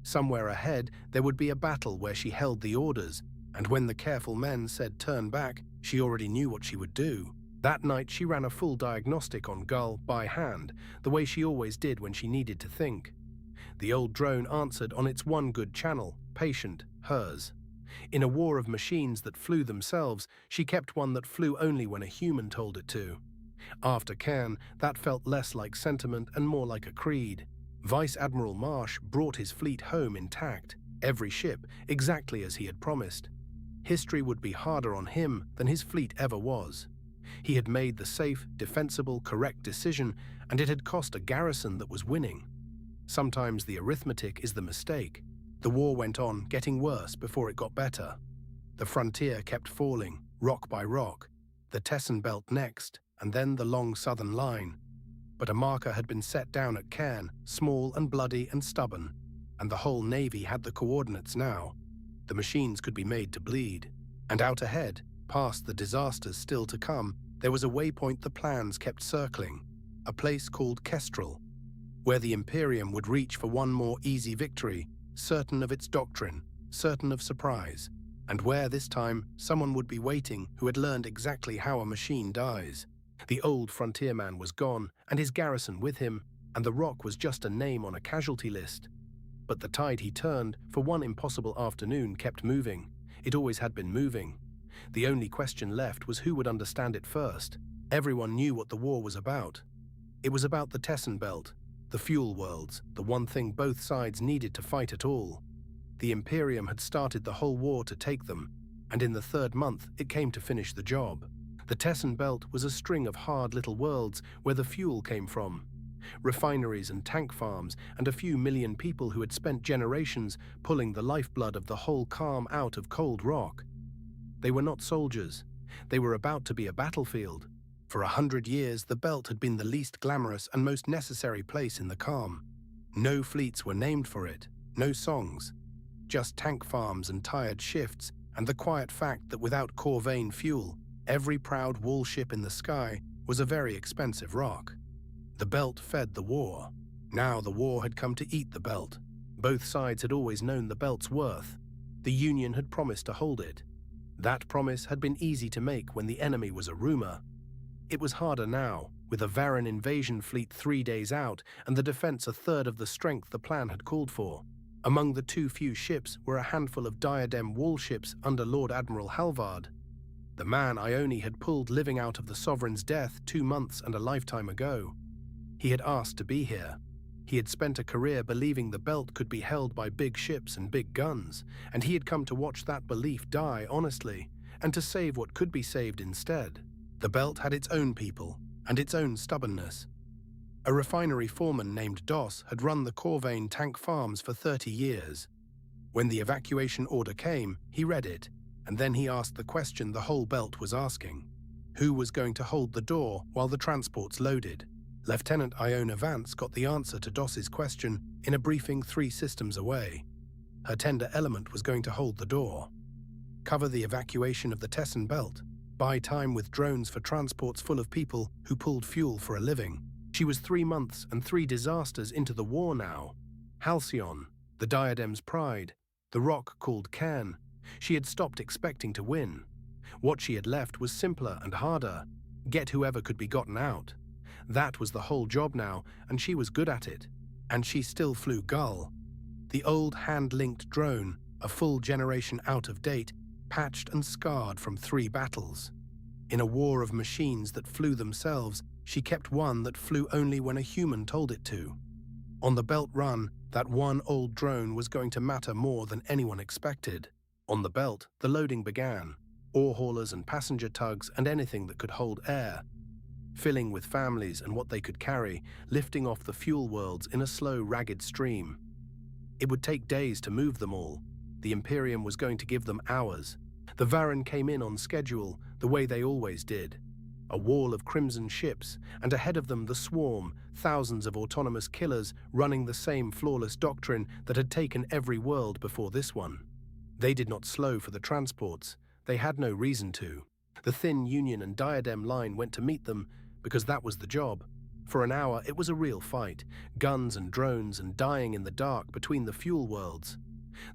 Somewhere ahead, there would be a battle where she held the orders, and when the careful men said turn back, she already knew what she would do. That night she ran a full diagnostic on Gull by hand, the way she always did when she needed to think. The old drone answered on its one good channel, patient, hers. In a war of machines that flew themselves, she kept one that flew only when a human told it to. After Cairn, that felt less like sentiment and more like a creed. Vice Admiral Marsh brought his fleet home intact, every ship, exactly as he had promised. History would be harder on him than his fleet ever was. He had made the safe, defensible, correct decision, and it had cost a garrison that was winning. Sometimes the arithmetic is the mistake. The war went on, getting worse before it got better. The frontier kept falling, rock by rock. The Tessen belt next, and then the long southern line. But a marker had been set down at Cairn, small and bloody and stubborn, and the whole Navy had the coordinates now. The machines could be made to bleed. And out ahead, past the disasters still to come, there was a waypoint the plans kept circling, a place called Kestrel, where the Imperium would reach for one more easy victory, certain of its doctrine, certain of surprise, and where this time someone would be waiting who had learned exactly how a machine dies. The old frontierman was gone, and his garrison with him, and the rock was just a name on a casualty list. But the tide he turned, for one impossible afternoon, kept moving. It always had been moving. The only question left was who would understand it first. Everyone knew what the war was about. It was about the Tessen belt, the fuel worlds, the one thing both sides needed to fight at all. The Imperium had started the whole war to take them, and in the 3rd month it came to finish the job. The Tessen belt was a string of hard little worlds where the fuel came from. Refineries and tank farms, and a few million people who had spent generations pulling the lifeblood of the whole calm out of cold rock. They were not soldiers. They were about to be a battlefield. For 100 years, the belt had been the least glamorous and most necessary place in the calm. No fleets were named for it, no songs. Just tank farms and tired shifts, and the quiet fact that without Corvain fuel, every proud wall ship in the sky was a very expensive rock. The belt fed the war. Now the war had come to eat the belt. Both sides had always known the belt's worth. The Union had promised to hold it. That promise had been easy to make when the enemy was a rumor. It was harder now, with a Varan invasion fleet 3 days out and the defense 1/3 of the strength the plan had called for. Among the too few ships were a handful of Diadem wall ships under Lord Admiral Halvard. The man Ione had pulled living out of the Sovereign's death 2 months and a lifetime ago. He had asked to be here. He had spent a career believing the belt could be held by big ships and big guns, and he had come to watch that belief die honestly, and to save what could be saved instead. The belt had its own people, and its own stubbornness. A refinery foreman named Doss had run the Corvain tank farms for 30 years. When the evacuation order came, he read it, and then he asked the question the whole belt was asking. Who was going to hold the door while the transports loaded? Lieutenant Iona Vance got the answer to Doss's question in a briefing 3 systems away. Her tender element was going to hold the door. Cover the evacuation of the Tessen belt. Buy time with drones for transports full of people who pulled fuel for a living. She was 3 months and 3 disasters into the war now. Halcyon, the Diadem's pride, the rock called Cairn. She had stopped expecting to win. What she had left was simpler and harder. Get whoever could be gotten out. That was the whole job now, and she was good at it. And she still flew Gull. The old hand-linked drone, a full generation out of date, patched and scarred from 3 battles. In a war of machines that flew themselves, she kept one that flew only when a human told it to. On the belt run, that one old drone was going to matter more than anyone expected. On the belt, the loading began. Ore haulers and passenger tugs and anything that could hold air. Filling with families and what they could carry, lifting off the fuel worlds in a slow, ragged stream. It would take days to move them all. The Imperium was going to give them hours. The Varren came in on schedule, the way they always did. A wall of crimson ships, and ahead of them the swarm, thousands of autonomous killers running the same flawless doctrine that had taken every world before this one. They did not slow for the transports. They had no reason to. The thin Union and Diadem line went to meet them because that was the job. For an hour, it was a real fight, guns and drones and dying in the dark between the fuel worlds.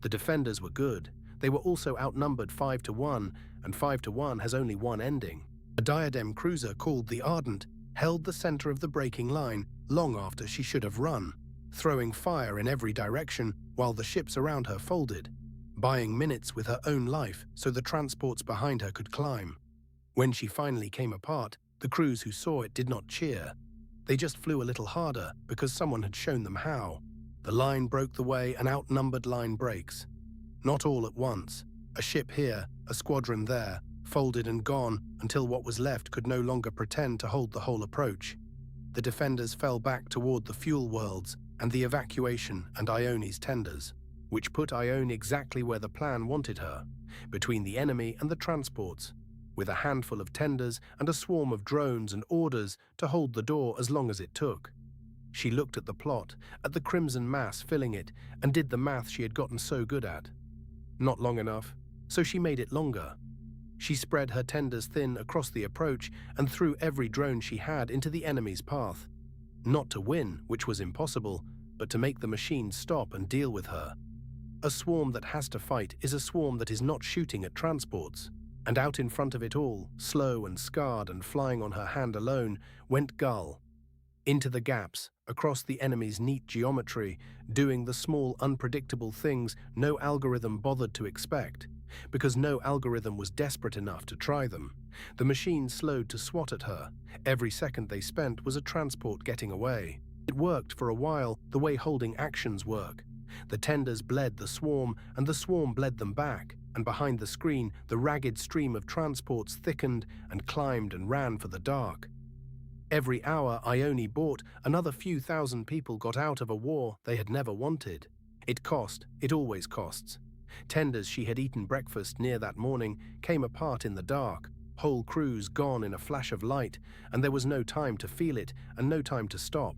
The defenders were good. They were also outnumbered 5 to 1, and 5 to 1 has only one ending. A Diadem cruiser called the Ardent held the center of the breaking line long after she should have run, throwing fire in every direction while the ships around her folded, buying minutes with her own life so the transports behind her could climb. When she finally came apart, the crews who saw it did not cheer. They just flew a little harder because someone had shown them how. The line broke the way an outnumbered line breaks. Not all at once. A ship here, a squadron there, folded and gone until what was left could no longer pretend to hold the whole approach. The defenders fell back toward the fuel worlds and the evacuation and Ione's tenders, which put Ione exactly where the plan wanted her, between the enemy and the transports, with a handful of tenders and a swarm of drones and orders to hold the door as long as it took. She looked at the plot, at the crimson mass filling it, and did the math she had gotten so good at. Not long enough, so she made it longer. She spread her tenders thin across the approach and threw every drone she had into the enemy's path. Not to win, which was impossible, but to make the machine stop and deal with her. A swarm that has to fight is a swarm that is not shooting at transports. And out in front of it all, slow and scarred and flying on her hand alone, went Gull. Into the gaps, across the enemy's neat geometry, doing the small unpredictable things no algorithm bothered to expect, because no algorithm was desperate enough to try them. The machine slowed to swat at her. Every second they spent was a transport getting away. It worked for a while the way holding actions work. The tenders bled the swarm, and the swarm bled them back, and behind the screen the ragged stream of transports thickened and climbed and ran for the dark. Every hour Ione bought, another few thousand people got out of a war they had never wanted. It cost, it always costs. Tenders she had eaten breakfast near that morning came apart in the dark, whole crews gone in a flash of light, and there was no time to feel it and no time to stop.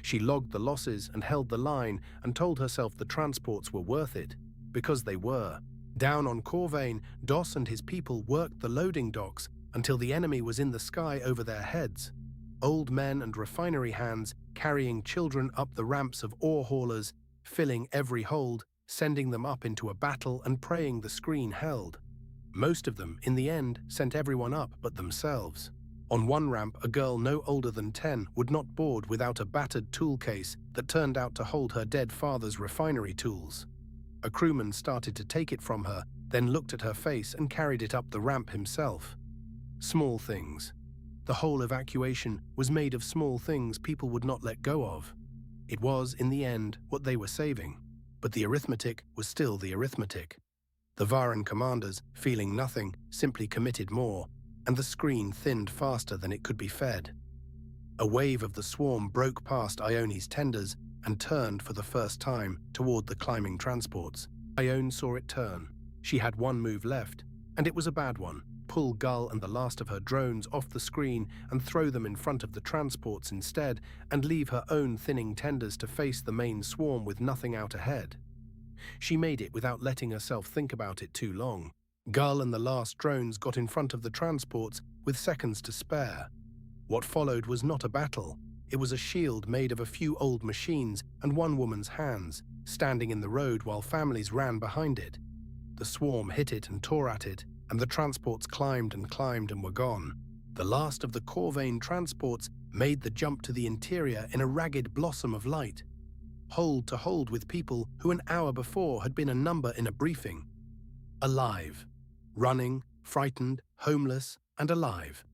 She logged the losses and held the line and told herself the transports were worth it, because they were. Down on Corvain, Doss and his people worked the loading docks until the enemy was in the sky over their heads. Old men and refinery hands carrying children up the ramps of ore haulers, filling every hold, sending them up into a battle and praying the screen held. Most of them, in the end, sent everyone up but themselves. On one ramp, a girl no older than 10 would not board without a battered tool case that turned out to hold her dead father's refinery tools. A crewman started to take it from her, then looked at her face and carried it up the ramp himself. Small things. The whole evacuation was made of small things people would not let go of. It was, in the end, what they were saving. But the arithmetic was still the arithmetic. The Varren commanders, feeling nothing, simply committed more, and the screen thinned faster than it could be fed. A wave of the swarm broke past Ione's tenders and turned for the first time toward the climbing transports. Ione saw it turn. She had one move left, and it was a bad one. Pull Gull and the last of her drones off the screen and throw them in front of the transports instead, and leave her own thinning tenders to face the main swarm with nothing out ahead. She made it without letting herself think about it too long. Gull and the last drones got in front of the transports with seconds to spare. What followed was not a battle. It was a shield made of a few old machines and one woman's hands, standing in the road while families ran behind it. The swarm hit it and tore at it, and the transports climbed and were gone. The last of the Corvain transports made the jump to the interior in a ragged blossom of light, hold to hold with people who an hour before had been a number in a briefing. Alive. Running, frightened, homeless, and alive.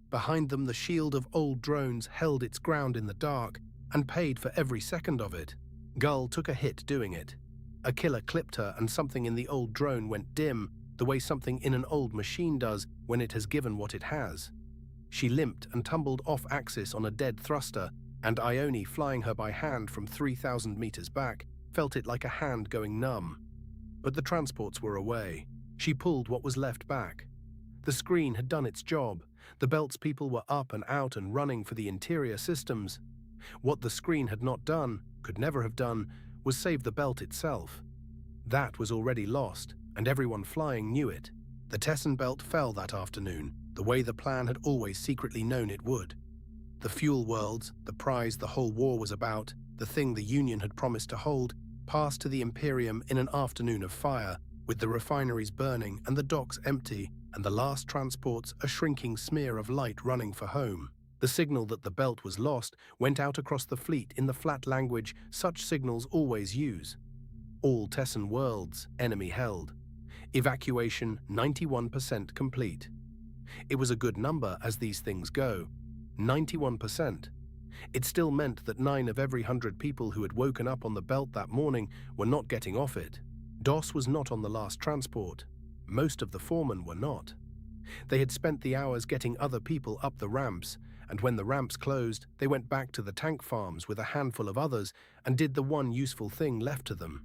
Behind them, the shield of old drones held its ground in the dark and paid for every second of it. Gull took a hit doing it. A killer clipped her and something in the old drone went dim, the way something in an old machine does when it has given what it has. She limped and tumbled off axis on a dead thruster, and Ione, flying her by hand from 3,000 meters back, felt it like a hand going numb. But the transports were away. She pulled what was left back. The screen had done its job. The belt's people were up and out and running for the interior systems. What the screen had not done, could never have done, was save the belt itself. That was already lost, and everyone flying knew it. The Tessen belt fell that afternoon, the way the plan had always secretly known it would. The fuel worlds, the prize the whole war was about, the thing the Union had promised to hold, passed to the Imperium in an afternoon of fire, with the refineries burning and the docks empty, and the last transports a shrinking smear of light running for home. The signal that the belt was lost went out across the fleet in the flat language such signals always use. All Tessen worlds, enemy held. Evacuation 91% complete. It was a good number as these things go. 91%. It still meant that 9 of every 100 people who had woken up on the belt that morning were not getting off it. DOS was not on the last transport. Most of the foremen were not. They had spent the hours getting other people up the ramps, and when the ramps closed, they went back to the tank farms with a handful of others and did the one useful thing left to them.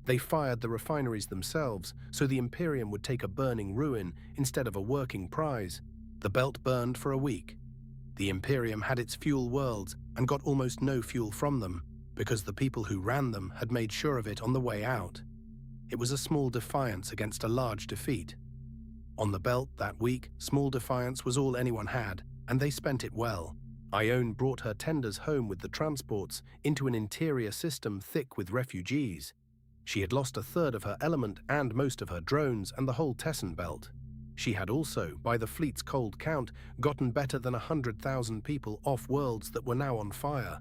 They fired the refineries themselves, so the Imperium would take a burning ruin instead of a working prize. The belt burned for a week. The Imperium had its fuel worlds and got almost no fuel from them, because the people who ran them had made sure of it on the way out. It was a small defiance against a large defeat. On the belt that week, small defiance was all anyone had, and they spent it well. Ione brought her tenders home with the transports into an interior system thick with refugees. She had lost a third of her element and most of her drones and the whole Tessen belt. She had also, by the fleet's cold count, gotten better than 100,000 people off worlds that were now on fire.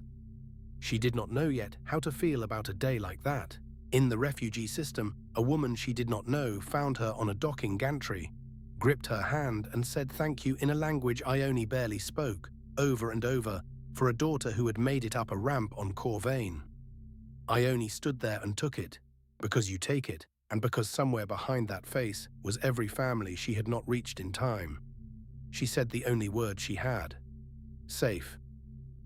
She did not know yet how to feel about a day like that. In the refugee system, a woman she did not know found her on a docking gantry, gripped her hand and said thank you in a language Ione barely spoke, over and over, for a daughter who had made it up a ramp on Corvain. Ione stood there and took it, because you take it, and because somewhere behind that face was every family she had not reached in time. She said the only word she had. Safe.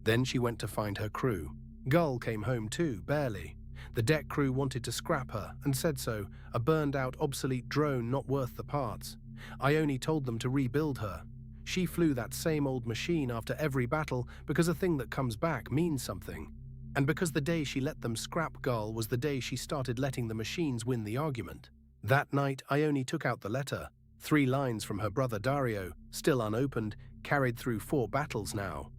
Then she went to find her crew. Gull came home too, barely. The deck crew wanted to scrap her, and said so, a burned-out, obsolete drone not worth the parts. Ione told them to rebuild her. She flew that same old machine after every battle because a thing that comes back means something. And because the day she let them scrap Gull was the day she started letting the machines win the argument. That night, Ione took out the letter. 3 lines from her brother Dario, still unopened, carried through 4 battles now.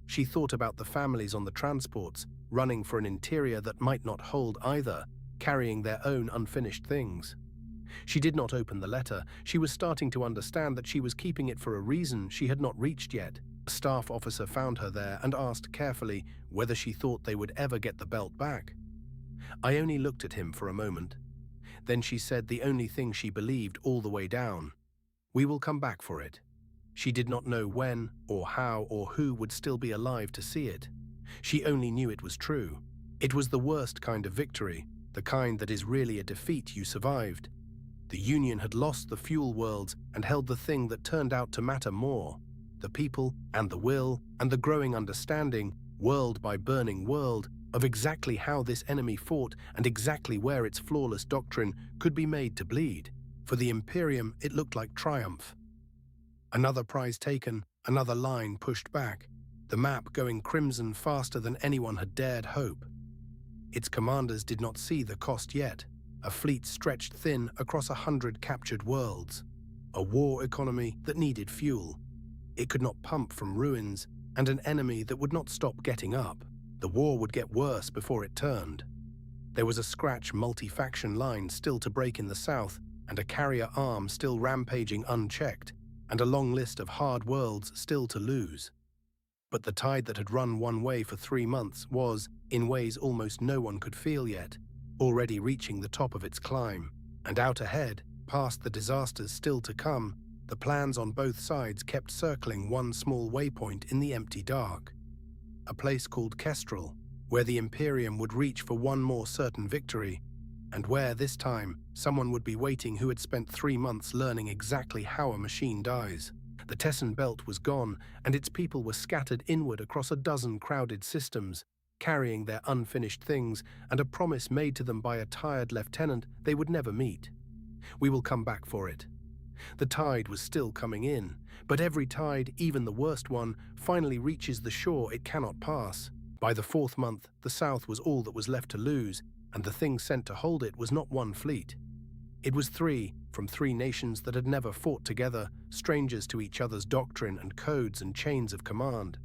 She thought about the families on the transports, running for an interior that might not hold either, carrying their own unfinished things. She did not open the letter. She was starting to understand that she was keeping it for a reason she had not reached yet. A staff officer found her there and asked carefully whether she thought they would ever get the belt back. Ione looked at him for a moment. Then she said the only thing she believed all the way down. We will come back for it. She did not know when or how or who would still be alive to see it. She only knew it was true. It was the worst kind of victory, the kind that is really a defeat you survived. The Union had lost the fuel worlds and held the thing that turned out to matter more. The people and the will and the growing understanding, world by burning world, of exactly how this enemy fought and exactly where its flawless doctrine could be made to bleed. For the Imperium, it looked like triumph. Another prize taken, another line pushed back, the map going crimson faster than anyone had dared hope. Its commanders did not see the cost yet, a fleet stretched thin across 100 captured worlds, a war economy that needed fuel. It could not pump from ruins, and an enemy that would not stop getting up. The war would get worse before it turned. There was a scratch multi-faction line still to break in the south, and a carrier arm still rampaging unchecked, and a long list of hard worlds still to lose. But the tide that had run one way for 3 months was, in ways almost no one could feel yet, already reaching the top of its climb. And out ahead, past the disasters still to come, the plans on both sides kept circling one small waypoint in the empty dark. A place called Kestrel, where the Imperium would reach for one more certain victory, and where, this time, someone would be waiting who had spent 3 months learning exactly how a machine dies. The Tessen belt was gone, and its people were scattered inward across a dozen crowded systems, carrying their unfinished things and a promise made to them by a tired lieutenant they would never meet. We will come back for it. The tide was still coming in, but every tide, even the worst one, finally reaches the shore it cannot pass. By the 4th month, the south was all that was left to lose, and the thing sent to hold it was not one fleet. It was 3, from 3 nations that had never fought together, strangers to each other's doctrine and codes and chains of command.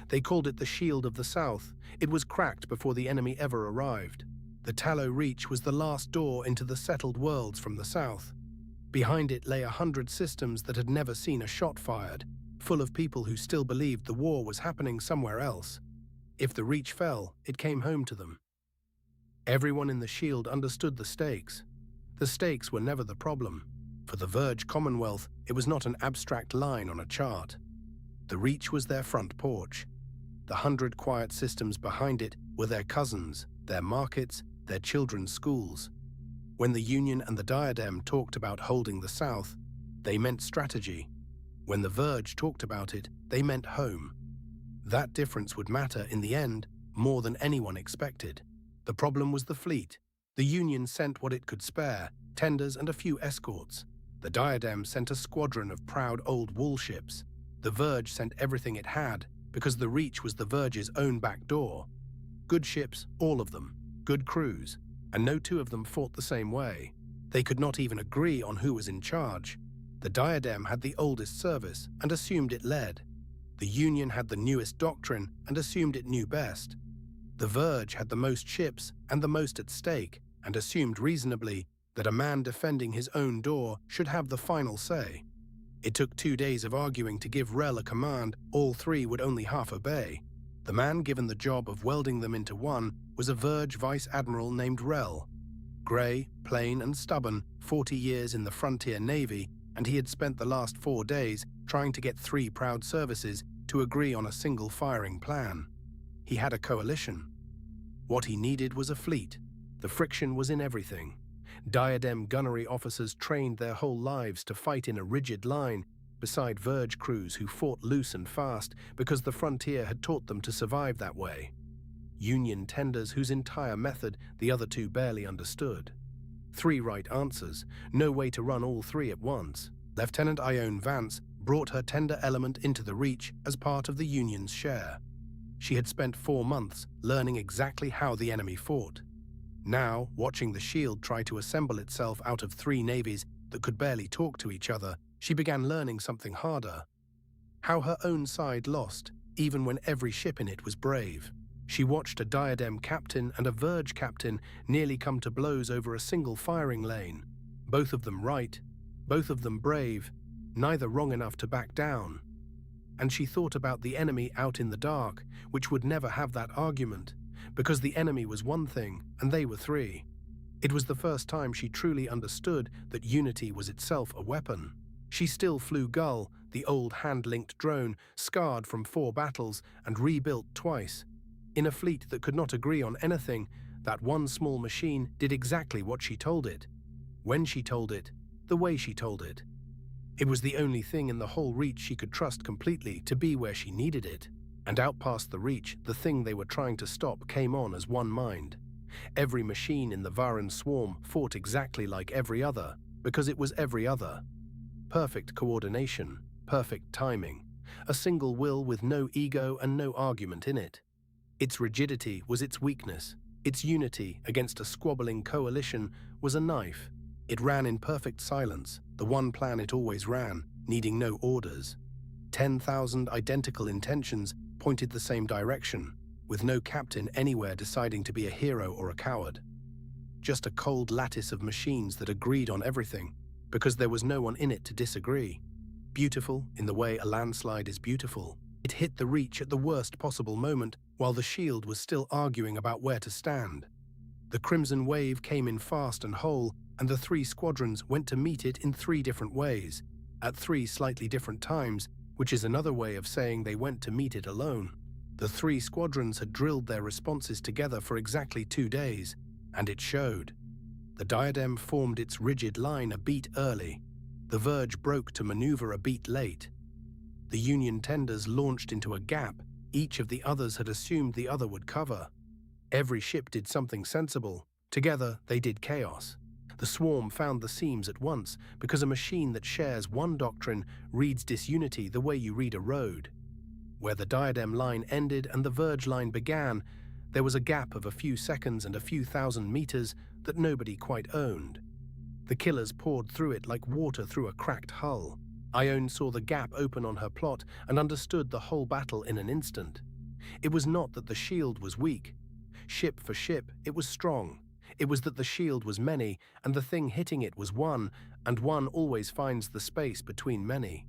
They called it the Shield of the South. It was cracked before the enemy ever arrived. The Tallow Reach was the last door into the settled worlds from the south. Behind it lay 100 systems that had never seen a shot fired, full of people who still believed the war was happening somewhere else. If the Reach fell, it came home to them. Everyone in the Shield understood the stakes. The stakes were never the problem. For the Verge Commonwealth, it was not an abstract line on a chart. The Reach was their front porch. The 100 quiet systems behind it were their cousins, their markets, their children's schools. When the Union and the Diadem talked about holding the South, they meant strategy. When the Verge talked about it, they meant home. That difference would matter in the end more than anyone expected. The problem was the fleet. The Union sent what it could spare, tenders and a few escorts. The Diadem sent a squadron of proud old wall ships. The Verge sent everything it had, because the Reach was the Verge's own back door. Good ships, all of them. Good crews. And no 2 of them fought the same way. They could not even agree on who was in charge. The Diadem had the oldest service and assumed it led. The Union had the newest doctrine and assumed it knew best. The Verge had the most ships and the most at stake, and assumed reasonably that a man defending his own door should have the final say. It took 2 days of arguing to give Rel a command all 3 would only half obey. The man given the job of welding them into one was a Verge Vice Admiral named Rel. Grey, plain and stubborn, 40 years in the Frontier Navy, and he had spent the last 4 days trying to get 3 proud services to agree on a single firing plan. He had a coalition. What he needed was a fleet. The friction was in everything. Diadem gunnery officers trained their whole lives to fight in a rigid line, beside Verge crews who fought loose and fast because the frontier had taught them to survive that way. Union tenders whose entire method the other 2 barely understood. 3 right answers, no way to run all 3 at once. Lieutenant Ione Vance brought her tender element into the Reach as part of the Union's share. She had spent 4 months learning exactly how the enemy fought. Now, watching the Shield try to assemble itself out of 3 navies that could barely talk to each other, she began learning something harder. How her own side lost, even when every ship in it was brave. She watched a Diadem captain and a Verge captain nearly come to blows over a single firing lane. Both of them right, both of them brave, neither wrong enough to back down. And she thought about the enemy out in the dark, which would never have that argument, because the enemy was one thing and they were 3. It was the first time she truly understood that unity was itself a weapon. She still flew Gull, the old hand-linked drone, scarred from 4 battles and rebuilt twice. In a fleet that could not agree on anything, that one small machine did exactly what she told it. When she told it, the way she told it. It was the only thing in the whole Reach she could trust completely to be where she needed it. And out past the reach, the thing they were trying to stop came on as one mind. Every machine in the Varan swarm fought exactly like every other, because it was every other. Perfect coordination, perfect timing, a single will with no ego and no argument in it. Its rigidity was its weakness. Its unity against a squabbling coalition was a knife. It ran in perfect silence, the one plan it always ran, needing no orders. 10,000 identical intentions pointed the same direction, with no captain anywhere deciding to be a hero or a coward. Just a cold lattice of machines that agreed on everything, because there was no one in it to disagree. Beautiful in the way a landslide is beautiful. It hit the reach at the worst possible moment, while the shield was still arguing about where to stand. The crimson wave came in fast and whole, and the 3 squadrons went to meet it in 3 different ways, at 3 slightly different times, which is another way of saying they went to meet it alone. The 3 squadrons had drilled their responses together for exactly 2 days, and it showed. The Diadem formed its rigid line a beat early. The Verge broke to maneuver a beat late. The Union tenders launched into a gap each of the others had assumed the other would cover. Every ship did something sensible. Together, they did chaos. The swarm found the seams at once, because a machine that shares one doctrine reads disunity the way you read a road. Where the Diadem line ended and the Verge line began, there was a gap of a few seconds and a few thousand meters that nobody quite owned. The killers poured through it like water through a cracked hull. Ione saw the gap open on her plot and understood the whole battle in an instant. It was not that the shield was weak. Ship for ship, it was strong. It was that the shield was many, and the thing hitting it was one, and one always finds the space between many.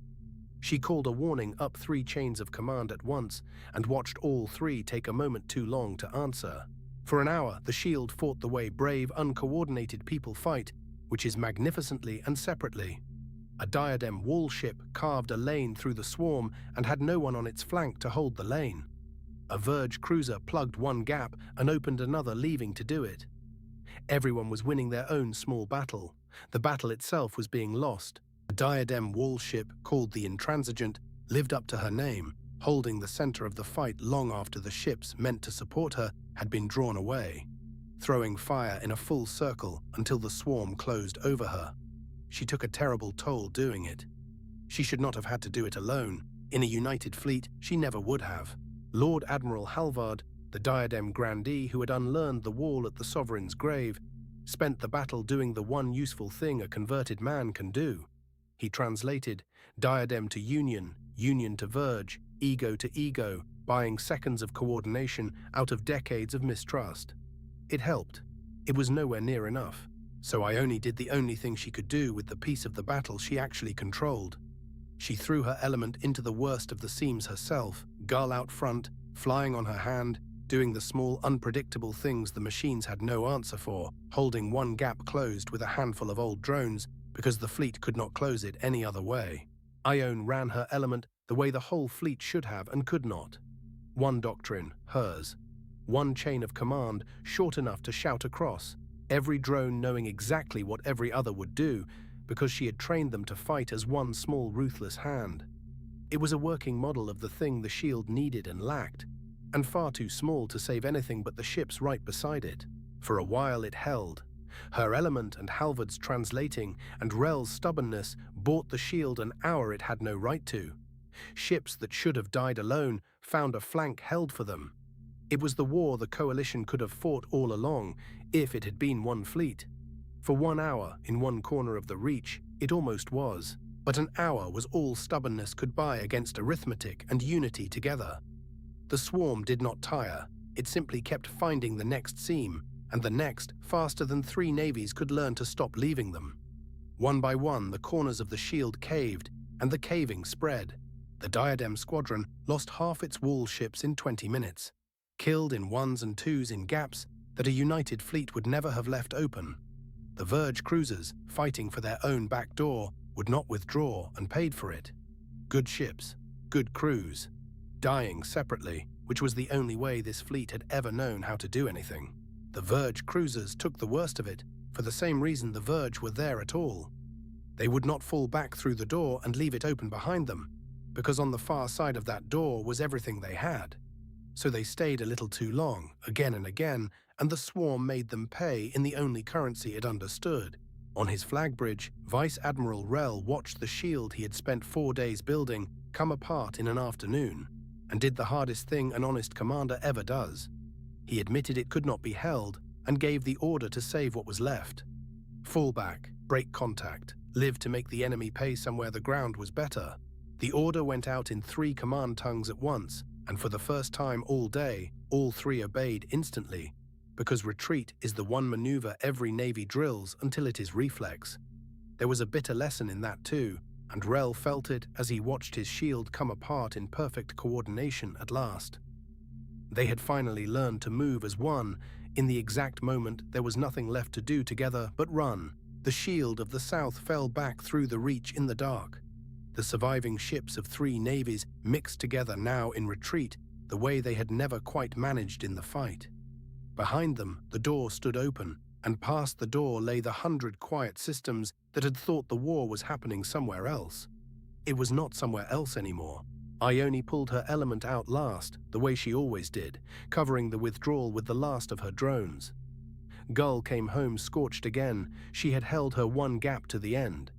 She called a warning up 3 chains of command at once, and watched all 3 take a moment too long to answer. For an hour, the shield fought the way brave, uncoordinated people fight, which is magnificently and separately. A Diadem wall ship carved a lane through the swarm and had no one on its flank to hold the lane. A Verge cruiser plugged one gap and opened another, leaving to do it. Everyone was winning their own small battle. The battle itself was being lost. A Diadem wall ship, called the Intransigent, lived up to her name, holding the center of the fight long after the ships meant to support her had been drawn away, throwing fire in a full circle until the swarm closed over her. She took a terrible toll doing it. She should not have had to do it alone. In a united fleet, she never would have. Lord Admiral Halvard, the Diadem grandee who had unlearned the wall at the Sovereign's grave, spent the battle doing the one useful thing a converted man can do. He translated Diadem to Union, Union to Verge, ego to ego, buying seconds of coordination out of decades of mistrust. It helped. It was nowhere near enough. So Ione did the only thing she could do with the piece of the battle she actually controlled. She threw her element into the worst of the seams herself, gull out front, flying on her hand, doing the small, unpredictable things the machines had no answer for, holding one gap closed with a handful of old drones because the fleet could not close it any other way. Ione ran her element the way the whole fleet should have and could not. One doctrine, hers. One chain of command, short enough to shout across. Every drone knowing exactly what every other would do, because she had trained them to fight as one small, ruthless hand. It was a working model of the thing the shield needed and lacked, and far too small to save anything but the ships right beside it. For a while it held. Her element and Halvard's translating and Rel's stubbornness bought the shield an hour it had no right to. Ships that should have died alone found a flank held for them. It was the war the coalition could have fought all along, if it had been one fleet. For 1 hour, in one corner of the Reach, it almost was. But an hour was all stubbornness could buy against arithmetic and unity together. The swarm did not tire. It simply kept finding the next seam, and the next, faster than 3 navies could learn to stop leaving them. One by one, the corners of the shield caved, and the caving spread. The Diadem squadron lost half its wall ships in 20 minutes, killed in 1s and 2s in gaps that a united fleet would never have left open. The Verge cruisers, fighting for their own back door, would not withdraw and paid for it. Good ships, good crews, dying separately, which was the only way this fleet had ever known how to do anything. The Verge cruisers took the worst of it, for the same reason the Verge were there at all. They would not fall back through the door and leave it open behind them, because on the far side of that door was everything they had. So they stayed a little too long, again and again, and the swarm made them pay in the only currency it understood. On his flag bridge, Vice Admiral Rel watched the shield he had spent 4 days building come apart in an afternoon, and did the hardest thing an honest commander ever does. He admitted it could not be held, and gave the order to save what was left. Fall back, break contact, live to make the enemy pay somewhere the ground was better. The order went out in 3 command tongues at once, and for the first time all day, all 3 obeyed instantly, because retreat is the one maneuver every Navy drills until it is reflex. There was a bitter lesson in that too, and Rel felt it as he watched his shield come apart in perfect coordination at last. They had finally learned to move as one. In the exact moment there was nothing left to do together but run. The shield of the South fell back through the reach in the dark. The surviving ships of 3 navies mixed together now in retreat the way they had never quite managed in the fight. Behind them, the door stood open, and past the door lay the 100 quiet systems that had thought the war was happening somewhere else. It was not somewhere else anymore. Ione pulled her element out last, the way she always did, covering the withdrawal with the last of her drones. Gull came home scorched again. She had held her one gap to the end.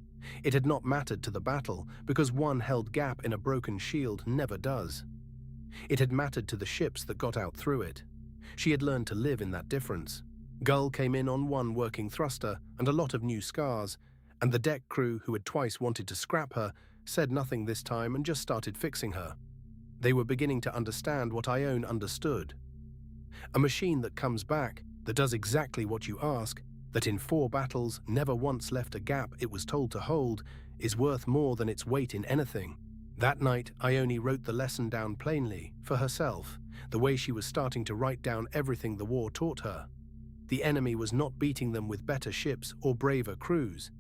It had not mattered to the battle, because one held gap in a broken shield never does. It had mattered to the ships that got out through it. She had learned to live in that difference. Gull came in on one working thruster and a lot of new scars, and the deck crew, who had twice wanted to scrap her, said nothing this time and just started fixing her. They were beginning to understand what Ione understood. A machine that comes back, that does exactly what you ask, that in 4 battles never once left a gap it was told to hold, is worth more than its weight in anything. That night, Ione wrote the lesson down plainly, for herself, the way she was starting to write down everything the war taught her. The enemy was not beating them with better ships or braver crews.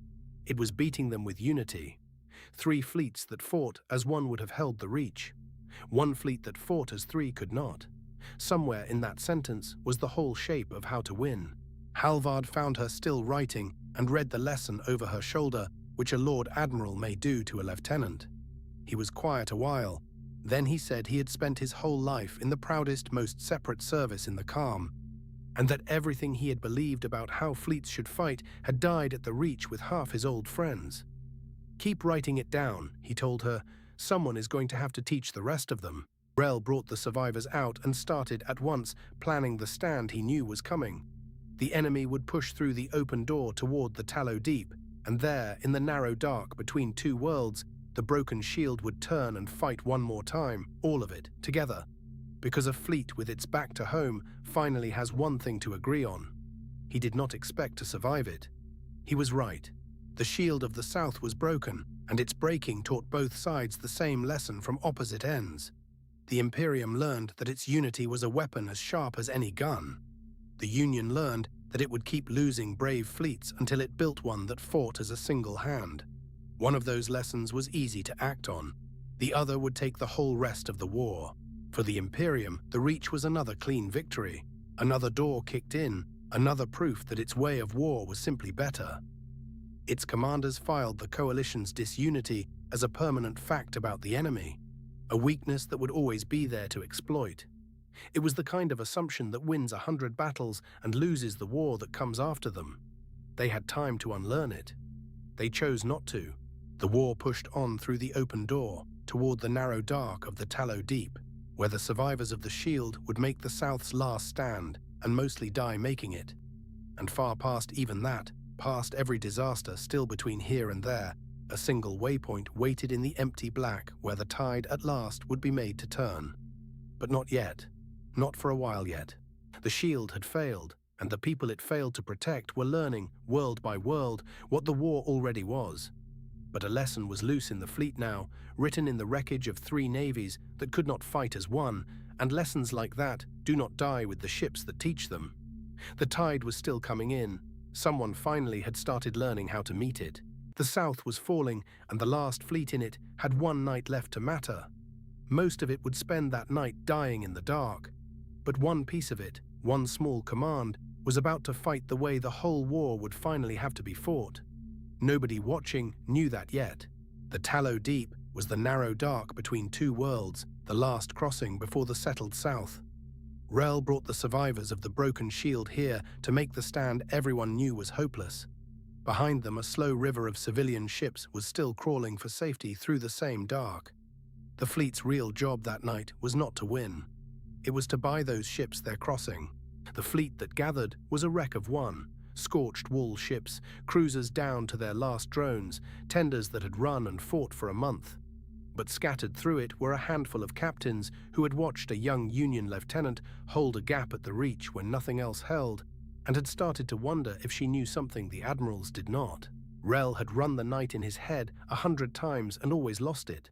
It was beating them with unity. 3 fleets that fought as one would have held the reach. 1 fleet that fought as 3 could not. Somewhere in that sentence was the whole shape of how to win. Halvard found her still writing and read the lesson over her shoulder, which a Lord Admiral may do to a lieutenant. He was quiet a while. Then he said he had spent his whole life in the proudest, most separate service in the calm, and that everything he had believed about how fleets should fight had died at the reach with half his old friends. "Keep writing it down," he told her. "Someone is going to have to teach the rest of them." Rel brought the survivors out and started at once planning the stand he knew was coming. The enemy would push through the open door toward the Tallow deep, and there, in the narrow dark between 2 worlds, the broken shield would turn and fight one more time, all of it, together. Because a fleet with its back to home finally has one thing to agree on. He did not expect to survive it. He was right. The shield of the South was broken, and its breaking taught both sides the same lesson from opposite ends. The Imperium learned that its unity was a weapon as sharp as any gun. The Union learned that it would keep losing brave fleets until it built one that fought as a single hand. One of those lessons was easy to act on. The other would take the whole rest of the war. For the Imperium, the Reach was another clean victory. Another door kicked in, another proof that its way of war was simply better. Its commanders filed the coalition's disunity as a permanent fact about the enemy, a weakness that would always be there to exploit. It was the kind of assumption that wins 100 battles and loses the war that comes after them. They had time to unlearn it. They chose not to. The war pushed on through the open door, toward the narrow dark of the Tallow Deep, where the survivors of the Shield would make the South's last stand and mostly die making it. And far past even that, past every disaster still between here and there, a single waypoint waited in the empty black where the tide at last would be made to turn. But not yet. Not for a while yet. The Shield had failed, and the people it failed to protect were learning, world by world, what the war already was. But a lesson was loose in the fleet now, written in the wreckage of 3 navies that could not fight as one, and lessons like that do not die with the ships that teach them. The tide was still coming in. Someone finally had started learning how to meet it. The South was falling, and the last fleet in it had one night left to matter. Most of it would spend that night dying in the dark. But one piece of it, one small command, was about to fight the way the whole war would finally have to be fought. Nobody watching knew that yet. The Tallow Deep was the narrow dark between two worlds, the last crossing before the settled south. Rel brought the survivors of the broken shield here to make the stand everyone knew was hopeless. Behind them, a slow river of civilian ships was still crawling for safety through the same dark. The fleet's real job that night was not to win. It was to buy those ships their crossing. The fleet that gathered was a wreck of one. Scorched wool ships, cruisers down to their last drones, tenders that had run and fought for a month. But scattered through it were a handful of captains who had watched a young Union lieutenant hold a gap at the Reach when nothing else held, and had started to wonder if she knew something the admirals did not. Rel had run the night in his head 100 times and always lost it.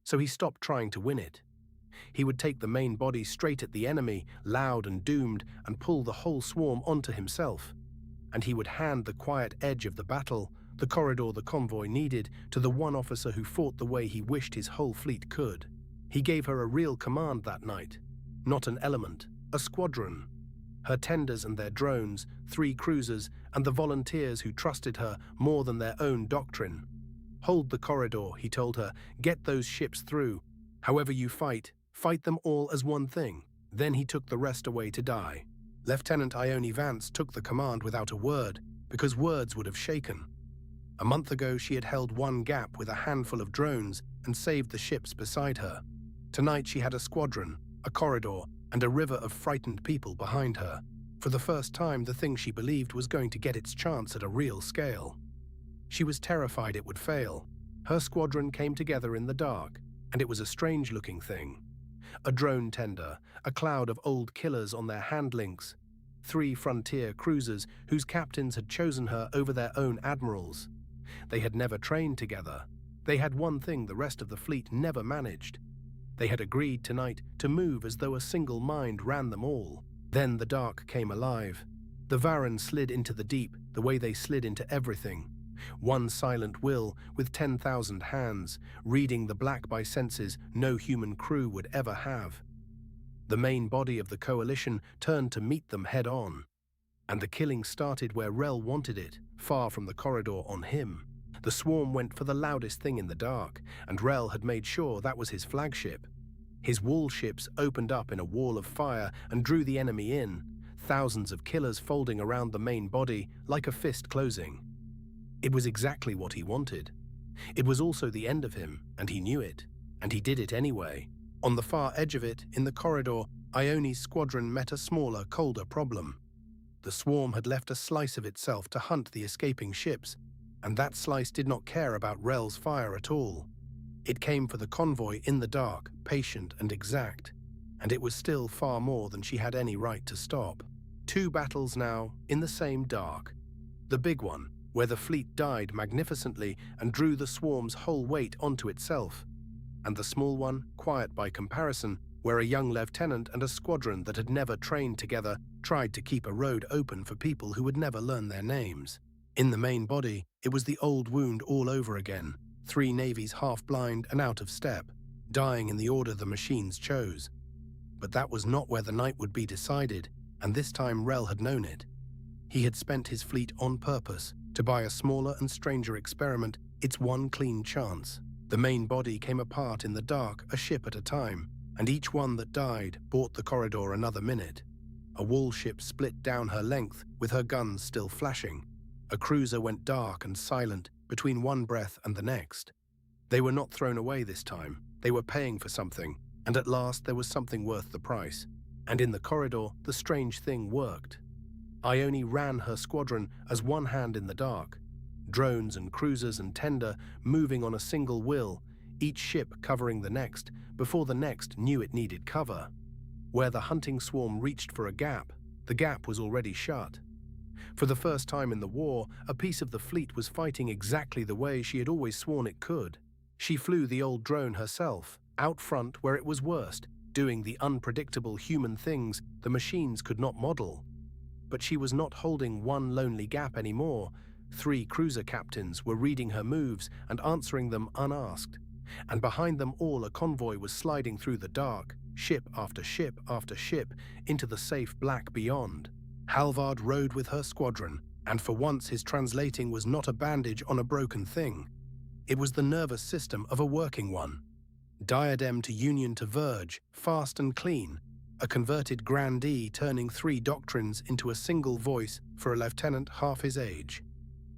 So he stopped trying to win it. He would take the main body straight at the enemy, loud and doomed, and pull the whole swarm onto himself. And he would hand the quiet edge of the battle, the corridor the convoy needed, to the one officer who fought the way he wished his whole fleet could. He gave her a real command that night, not an element, a squadron. Her tenders and their drones, 3 cruisers, and the volunteers who trusted her more than their own doctrine. Hold the corridor, he told her, get those ships through. However you fight, fight them all as one thing. Then he took the rest away to die. Lieutenant Ione Vance took the command without a word, because words would have shaken. A month ago she had held one gap with a handful of drones and saved the ships beside her. Tonight she had a squadron, a corridor, and a river of frightened people behind her. For the first time, the thing she believed was going to get its chance at a real scale. She was terrified it would fail. Her squadron came together in the dark, and it was a strange-looking thing. A drone tender, a cloud of old killers on their hand links, 3 frontier cruisers whose captains had chosen her over their own admirals. They had never trained together. They had one thing the rest of the fleet never managed. They had agreed tonight to move as though a single mind ran them all. Then the dark came alive. The Varren slid into the deep the way they slid into everything. One silent will with 10,000 hands, reading the black by senses no human crew would ever have. The main body of the coalition turned to meet them head on. And the killing started where Rel wanted it, far from the corridor on him. The swarm went for the loudest thing in the dark, and Rel had made sure that was his flagship. His wall ships opened up in a wall of fire and drew the enemy in, thousands of killers folding around the main body like a fist closing. It was exactly what he wanted. It was also the end of him, and he knew it, and he did it anyway. On the far edge of it, in the corridor, Ione's squadron met a smaller, colder problem. The swarm had left a slice of itself to hunt the escaping ships, and that slice did not care about Rel's fire at all. It came for the convoy in the dark, patient and exact, and it was still far more than she had any right to stop. 2 battles now, in the same dark. The big one, where the fleet died magnificently and drew the swarm's whole weight onto itself, and the small one, quiet by comparison, where a young lieutenant and a squadron that had never trained together tried to keep a road open for people who would never learn their names. In the main body, it was the old wound all over again, 3 navies half-blind and out of step, dying in the order the machines chose. But that was not where the night would be decided, and this time Rel had known it. He had spent his fleet on purpose, to buy a smaller and stranger experiment, its one clean chance. The main body came apart in the dark, a ship at a time, and each one that died bought the corridor another minute. A wall ship split down her length, with her guns still flashing. A cruiser went dark and silent between one breath and the next. They were not thrown away this time. They were paying for something, and at last there was something worth the price. And in the corridor, the strange thing worked. Ione ran her squadron as one hand in the dark. Drones and cruisers and tender moving on a single will, each ship covering the next before the next knew it needed cover. Where the hunting swarm reached for a gap, the gap was already shut. For the first time in the war, a piece of the fleet was fighting exactly the way she had always sworn it could. She flew the old drone herself, out front where it was worst, doing the unpredictable human things the machines could not model. But she was not holding one lonely gap anymore. 3 cruiser captains were reading her moves and answering them unasked. And behind them all a convoy was sliding through the dark, ship after ship after ship, into the safe black beyond. Halvard rode with her squadron, and for once his translating was not a bandage on a broken thing. It was the nervous system of a working one. Diadem to Union to Verge, fast and clean, a converted grandee turning 3 doctrines into a single voice for a lieutenant half his age.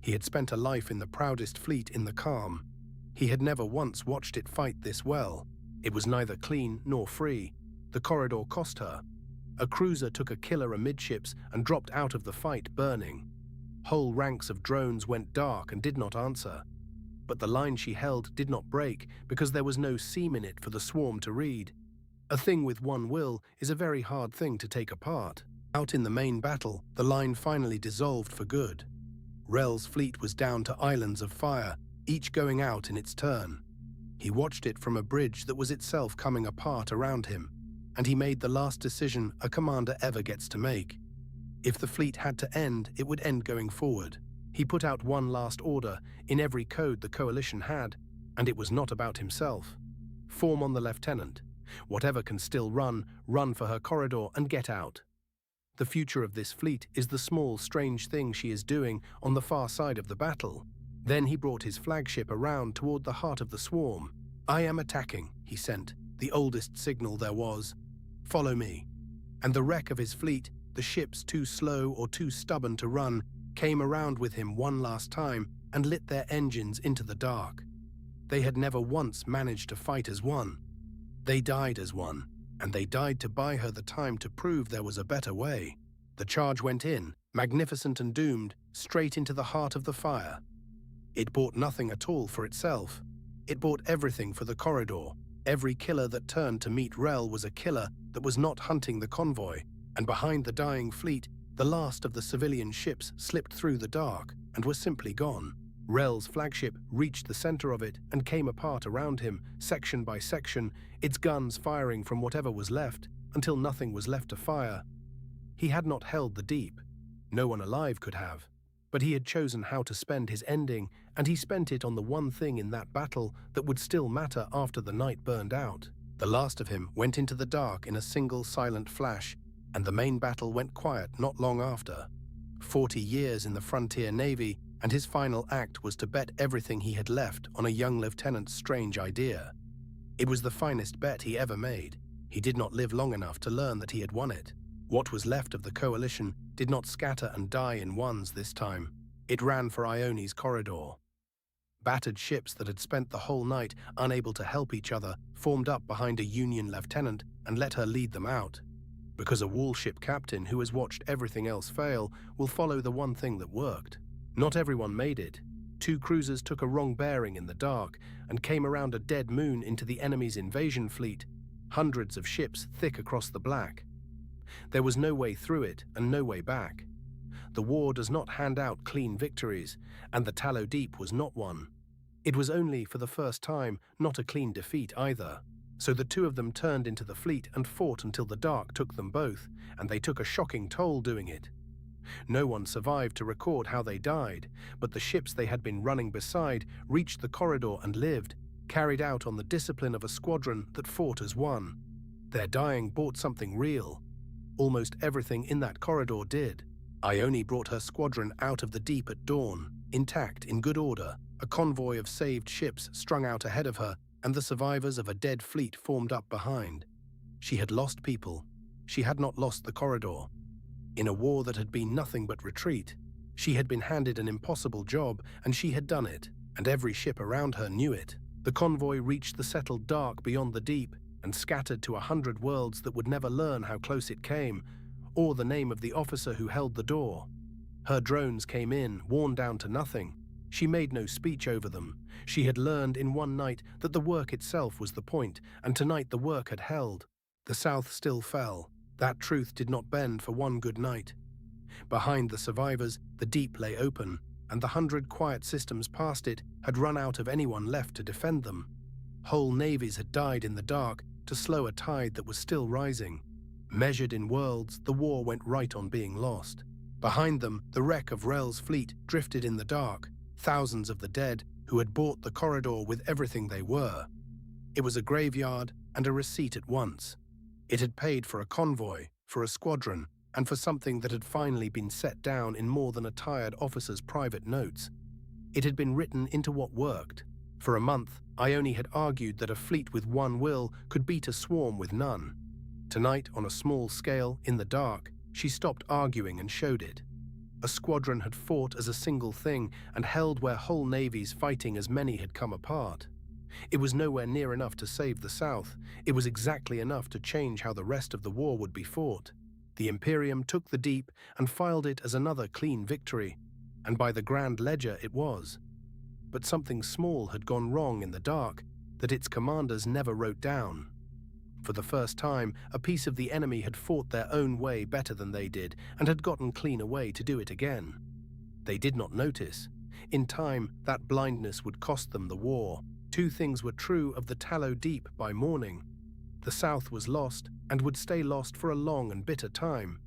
He had spent a life in the proudest fleet in the calm. He had never once watched it fight this well. It was neither clean nor free. The corridor cost her. A cruiser took a killer amidships and dropped out of the fight burning. Whole ranks of drones went dark and did not answer. But the line she held did not break because there was no seam in it for the swarm to read. A thing with one will is a very hard thing to take apart. Out in the main battle, the line finally dissolved for good. Rel's fleet was down to islands of fire, each going out in its turn. He watched it from a bridge that was itself coming apart around him, and he made the last decision a commander ever gets to make. If the fleet had to end, it would end going forward. He put out one last order in every code the coalition had, and it was not about himself. Form on the lieutenant. Whatever can still run, run for her corridor and get out. The future of this fleet is the small, strange thing she is doing on the far side of the battle. Then he brought his flagship around toward the heart of the swarm. "I am attacking," he sent, the oldest signal there was. "Follow me." And the wreck of his fleet, the ships too slow or too stubborn to run, came around with him one last time and lit their engines into the dark. They had never once managed to fight as one. They died as one, and they died to buy her the time to prove there was a better way. The charge went in, magnificent and doomed, straight into the heart of the fire. It bought nothing at all for itself. It bought everything for the corridor. Every killer that turned to meet Rel was a killer that was not hunting the convoy, and behind the dying fleet, the last of the civilian ships slipped through the dark and were simply gone. Rel's flagship reached the center of it and came apart around him, section by section, its guns firing from whatever was left, until nothing was left to fire. He had not held the deep. No one alive could have. But he had chosen how to spend his ending, and he spent it on the one thing in that battle that would still matter after the night burned out. The last of him went into the dark in a single silent flash, and the main battle went quiet not long after. 40 years in the frontier navy, and his final act was to bet everything he had left on a young lieutenant's strange idea. It was the finest bet he ever made. He did not live long enough to learn that he had won it. What was left of the coalition did not scatter and die in ones this time. It ran for Ione's corridor. Battered ships that had spent the whole night unable to help each other formed up behind a Union lieutenant and let her lead them out. Because a wallship captain who has watched everything else fail will follow the one thing that worked. Not everyone made it. 2 cruisers took a wrong bearing in the dark and came around a dead moon into the enemy's invasion fleet, hundreds of ships thick across the black. There was no way through it and no way back. The war does not hand out clean victories, and the Tallow Deep was not one. It was only, for the first time, not a clean defeat either. So the 2 of them turned into the fleet and fought until the dark took them both, and they took a shocking toll doing it. No one survived to record how they died, but the ships they had been running beside reached the corridor and lived, carried out on the discipline of a squadron that fought as one. Their dying brought something real. Almost everything in that corridor did. Ione brought her squadron out of the deep at dawn, intact, in good order, a convoy of saved ships strung out ahead of her, and the survivors of a dead fleet formed up behind. She had lost people. She had not lost the corridor. In a war that had been nothing but retreat, she had been handed an impossible job, and she had done it, and every ship around her knew it. The convoy reached the settled dark beyond the deep, and scattered to 100 worlds that would never learn how close it came, or the name of the officer who held the door. Her drones came in, worn down to nothing. She made no speech over them. She had learned in one night that the work itself was the point, and tonight the work had held. The South still fell. That truth did not bend for one good night. Behind the survivors, the deep lay open, and the 100 quiet systems past it had run out of anyone left to defend them. Whole navies had died in the dark to slow a tide that was still rising. Measured in worlds, the war went right on being lost. Behind them, the wreck of Rel's fleet drifted in the dark, thousands of the dead who had bought the corridor with everything they were. It was a graveyard and a receipt at once. It had paid for a convoy, for a squadron, and for something that had finally been set down in more than a tired officer's private notes. It had been written into what worked. For a month, Ione had argued that a fleet with one will could beat a swarm with none. Tonight, on a small scale, in the dark, she stopped arguing and showed it. A squadron had fought as a single thing and held where whole navies fighting as many had come apart. It was nowhere near enough to save the South. It was exactly enough to change how the rest of the war would be fought. The Imperium took the deep and filed it as another clean victory, and by the grand ledger it was. But something small had gone wrong in the dark that its commanders never wrote down. For the first time, a piece of the enemy had fought their own way better than they did and had gotten clean away to do it again. They did not notice. In time, that blindness would cost them the war. Two things were true of the Tallow Deep by morning. The South was lost and would stay lost for a long and bitter time.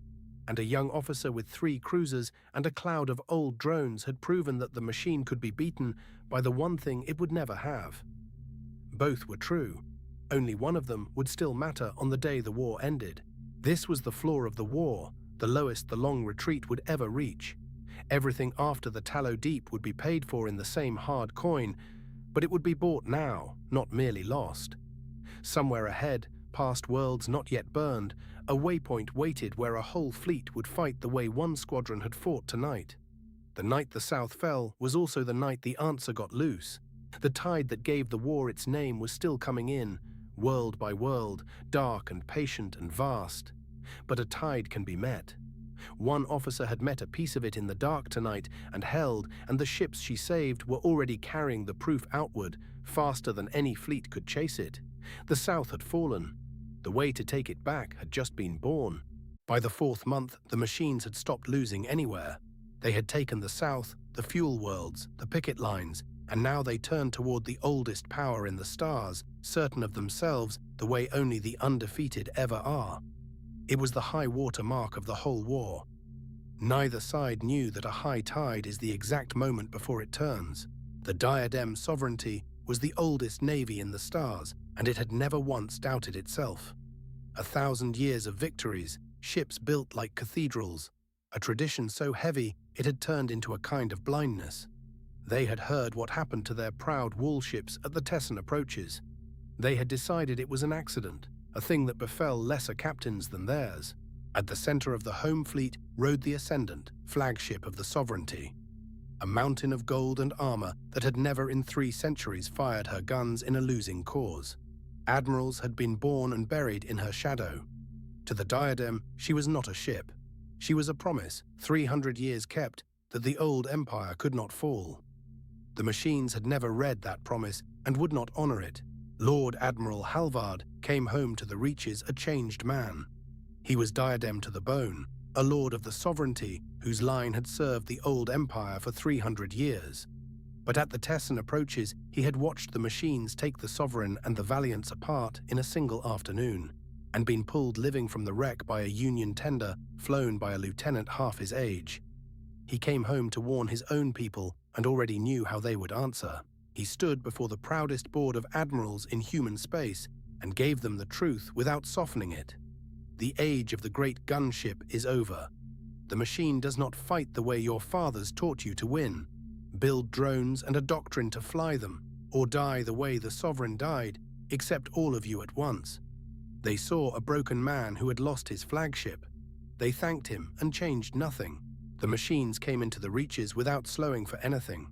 And a young officer with 3 cruisers and a cloud of old drones had proven that the machine could be beaten by the one thing it would never have. Both were true. Only one of them would still matter on the day the war ended. This was the floor of the war, the lowest the long retreat would ever reach. Everything after the Tallow Deep would be paid for in the same hard coin, but it would be bought now, not merely lost. Somewhere ahead, past worlds not yet burned, a waypoint waited where a whole fleet would fight the way one squadron had fought tonight. The night the South fell was also the night the answer got loose. The tide that gave the war its name was still coming in, world by world, dark and patient and vast. But a tide can be met. One officer had met a piece of it in the dark tonight and held, and the ships she saved were already carrying the proof outward, faster than any fleet could chase it. The South had fallen. The way to take it back had just been born. By the 4th month, the machines had stopped losing anywhere. They had taken the South, the fuel worlds, the picket lines, and now they turned toward the oldest power in the stars, certain of themselves the way only the undefeated ever are. It was the high water mark of the whole war. Neither side knew that a high tide is the exact moment before it turns. The Diadem sovereignty was the oldest navy in the stars, and it had never once doubted itself. 1,000 years of victories, ships built like cathedrals, a tradition so heavy it had turned into a kind of blindness. They had heard what happened to their proud wall ships at the Tessen approaches. They had decided it was an accident, a thing that befell lesser captains than theirs. At the center of the home fleet rode the Ascendant, flagship of the sovereignty. A mountain of gold and armor that had never in 3 centuries fired her guns in a losing cause. Admirals had been born and buried in her shadow. To the Diadem, she was not a ship. She was a promise, 300 years kept, that the old empire could not fall. The machines had never read that promise and would not honor it. Lord Admiral Halvard came home to the Reaches a changed man. He was Diadem to the bone, a lord of the sovereignty whose line had served the old empire for 300 years. But at the Tessen approaches, he had watched the machines take the sovereign and the valiants apart in a single afternoon, and been pulled living from the wreck by a Union tender flown by a lieutenant half his age. He came home to warn his own people and already knew how they would answer. He stood before the proudest board of admirals in human space and gave them the truth without softening it. The age of the great gunship is over. The machine does not fight the way your fathers taught you to win. Build drones and a doctrine to fly them, or die the way the sovereign died, except all of you at once. They saw a broken man who had lost his flagship. They thanked him and changed nothing. The machines came into the Reaches without slowing for anything.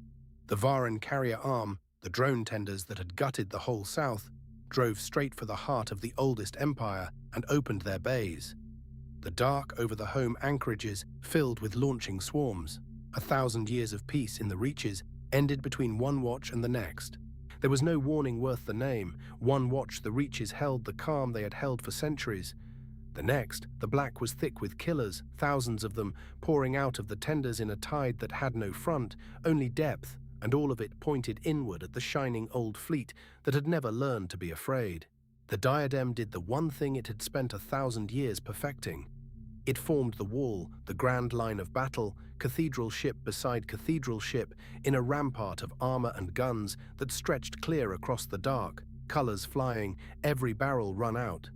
The Varan carrier arm, the drone tenders that had gutted the whole South, drove straight for the heart of the oldest empire and opened their bays. The dark over the home anchorages filled with launching swarms. 1,000 years of peace in the Reaches ended between one watch and the next. There was no warning worth the name. One watch the Reaches held the calm they had held for centuries. The next, the black was thick with killers, thousands of them, pouring out of the tenders in a tide that had no front, only depth, and all of it pointed inward at the shining old fleet that had never learned to be afraid. The Diadem did the one thing it had spent 1,000 years perfecting. It formed the wall, the grand line of battle, cathedral ship beside cathedral ship, in a rampart of armor and guns that stretched clear across the dark, colors flying, every barrel run out.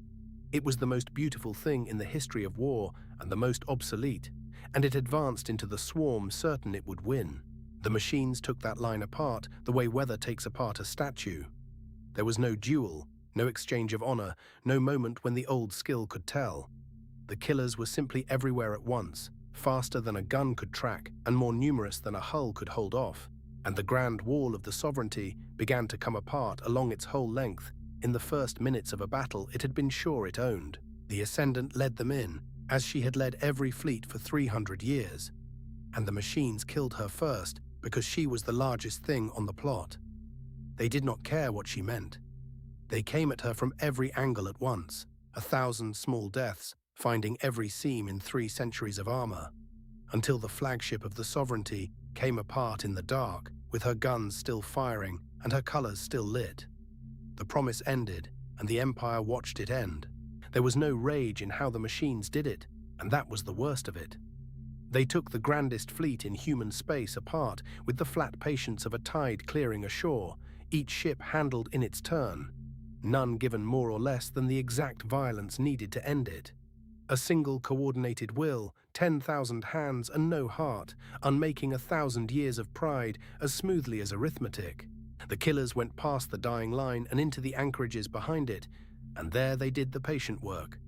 It was the most beautiful thing in the history of war and the most obsolete, and it advanced into the swarm certain it would win. The machines took that line apart the way weather takes apart a statue. There was no duel, no exchange of honor, no moment when the old skill could tell. The killers were simply everywhere at once, faster than a gun could track and more numerous than a hull could hold off. And the grand wall of the sovereignty began to come apart along its whole length. In the first minutes of a battle it had been sure it owned. The Ascendant led them in, as she had led every fleet for 300 years. And the machines killed her first because she was the largest thing on the plot. They did not care what she meant. They came at her from every angle at once, 1,000 small deaths, finding every seam in 3 centuries of armor, until the flagship of the sovereignty came apart in the dark, with her guns still firing and her colors still lit. The promise ended, and the Empire watched it end. There was no rage in how the machines did it, and that was the worst of it. They took the grandest fleet in human space apart with the flat patience of a tide clearing a shore, each ship handled in its turn, none given more or less than the exact violence needed to end it. A single coordinated will, 10,000 hands and no heart, unmaking 1,000 years of pride as smoothly as arithmetic. The killers went past the dying line and into the anchorages behind it, and there they did the patient work.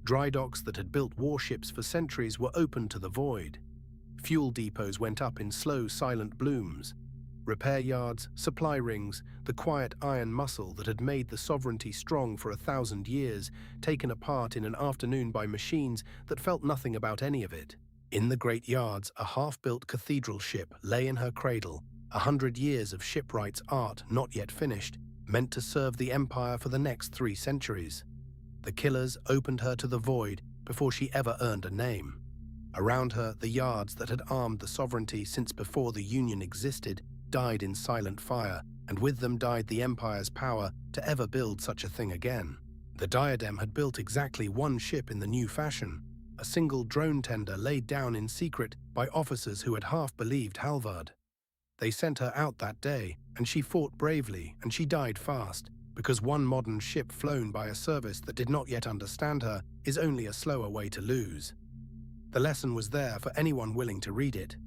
Dry docks that had built warships for centuries were opened to the void. Fuel depots went up in slow, silent blooms. Repair yards, supply rings, the quiet iron muscle that had made the sovereignty strong for 1,000 years, taken apart in an afternoon by machines that felt nothing about any of it. In the great yards, a half-built cathedral ship lay in her cradle, 100 years of shipwright's art not yet finished, meant to serve the Empire for the next 3 centuries. The killers opened her to the void before she ever earned a name. Around her, the yards that had armed the sovereignty since before the Union existed died in silent fire, and with them died the Empire's power to ever build such a thing again. The Diadem had built exactly 1 ship in the new fashion, a single drone tender laid down in secret by officers who had half believed Halvard. They sent her out that day, and she fought bravely, and she died fast, because 1 modern ship flown by a service that did not yet understand her is only a slower way to lose. The lesson was there for anyone willing to read it.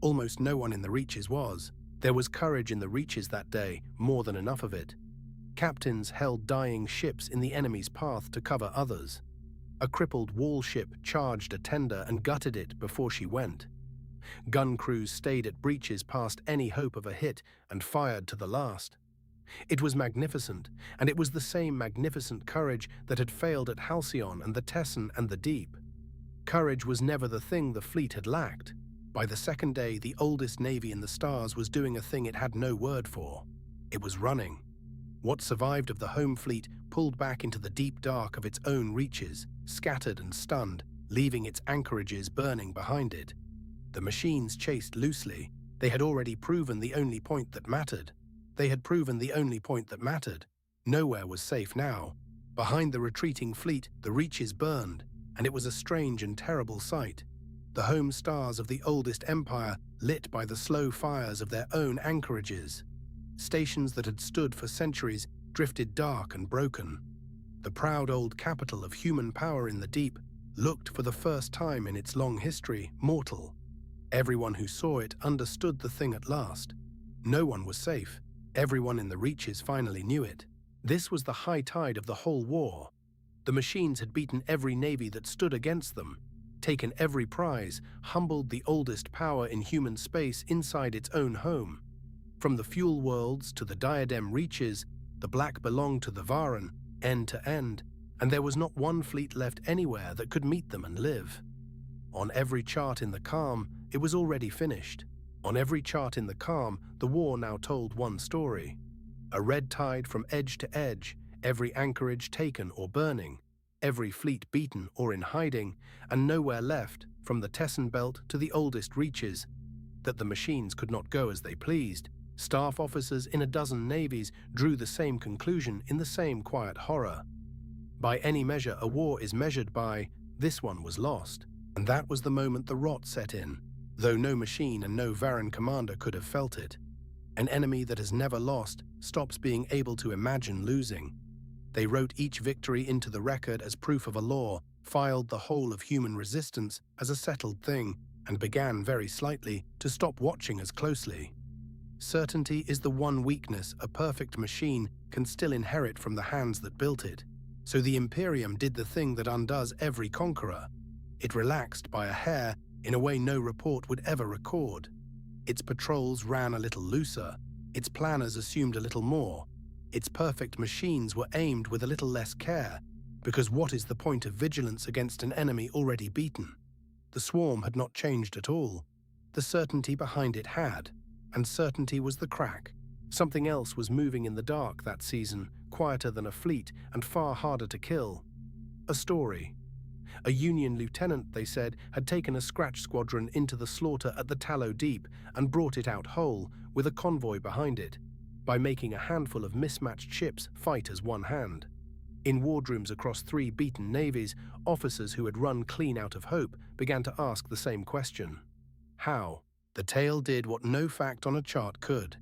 Almost no one in the Reaches was. There was courage in the Reaches that day, more than enough of it. Captains held dying ships in the enemy's path to cover others. A crippled wall ship charged a tender and gutted it before she went. Gun crews stayed at breaches past any hope of a hit and fired to the last. It was magnificent, and it was the same magnificent courage that had failed at Halcyon and the Tessen and the Deep. Courage was never the thing the fleet had lacked. By the second day, the oldest navy in the stars was doing a thing it had no word for. It was running. What survived of the home fleet pulled back into the deep dark of its own reaches, scattered and stunned, leaving its anchorages burning behind it. The machines chased loosely. They had already proven the only point that mattered. Nowhere was safe now. Behind the retreating fleet, the reaches burned, and it was a strange and terrible sight. The home stars of the oldest empire lit by the slow fires of their own anchorages. Stations that had stood for centuries drifted dark and broken. The proud old capital of human power in the deep looked for the first time in its long history mortal. Everyone who saw it understood the thing at last. No one was safe. Everyone in the Reaches finally knew it. This was the high tide of the whole war. The machines had beaten every navy that stood against them, taken every prize, humbled the oldest power in human space inside its own home. From the fuel worlds to the Diadem Reaches, the black belonged to the Varan, end to end, and there was not one fleet left anywhere that could meet them and live. On every chart in the calm, it was already finished. On every chart in the calm, the war now told one story. A red tide from edge to edge, every anchorage taken or burning, every fleet beaten or in hiding, and nowhere left, from the Tessen belt to the oldest Reaches, that the machines could not go as they pleased. Staff officers in a dozen navies drew the same conclusion in the same quiet horror. By any measure a war is measured by, this one was lost. And that was the moment the rot set in, though no machine and no Varan commander could have felt it. An enemy that has never lost stops being able to imagine losing. They wrote each victory into the record as proof of a law, filed the whole of human resistance as a settled thing, and began very slightly to stop watching as closely. Certainty is the one weakness a perfect machine can still inherit from the hands that built it. So the Imperium did the thing that undoes every conqueror. It relaxed by a hair in a way no report would ever record. Its patrols ran a little looser, its planners assumed a little more, its perfect machines were aimed with a little less care, because what is the point of vigilance against an enemy already beaten? The swarm had not changed at all. The certainty behind it had, and certainty was the crack. Something else was moving in the dark that season, quieter than a fleet and far harder to kill. A story. A Union lieutenant, they said, had taken a scratch squadron into the slaughter at the Tallow Deep and brought it out whole, with a convoy behind it, by making a handful of mismatched ships fight as one hand. In wardrooms across 3 beaten navies, officers who had run clean out of hope began to ask the same question. How? The tale did what no fact on a chart could.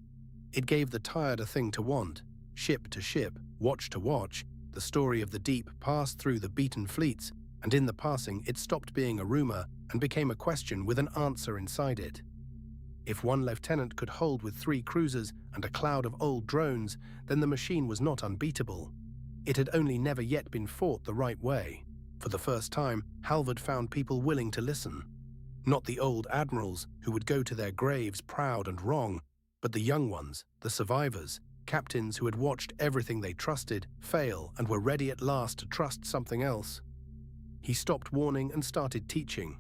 It gave the tired a thing to want. Ship to ship, watch to watch, the story of the deep passed through the beaten fleets, and in the passing it stopped being a rumor and became a question with an answer inside it. If one lieutenant could hold with 3 cruisers and a cloud of old drones, then the machine was not unbeatable. It had only never yet been fought the right way. For the first time, Halvard found people willing to listen. Not the old admirals who would go to their graves proud and wrong, but the young ones, the survivors, captains who had watched everything they trusted fail and were ready at last to trust something else. He stopped warning and started teaching.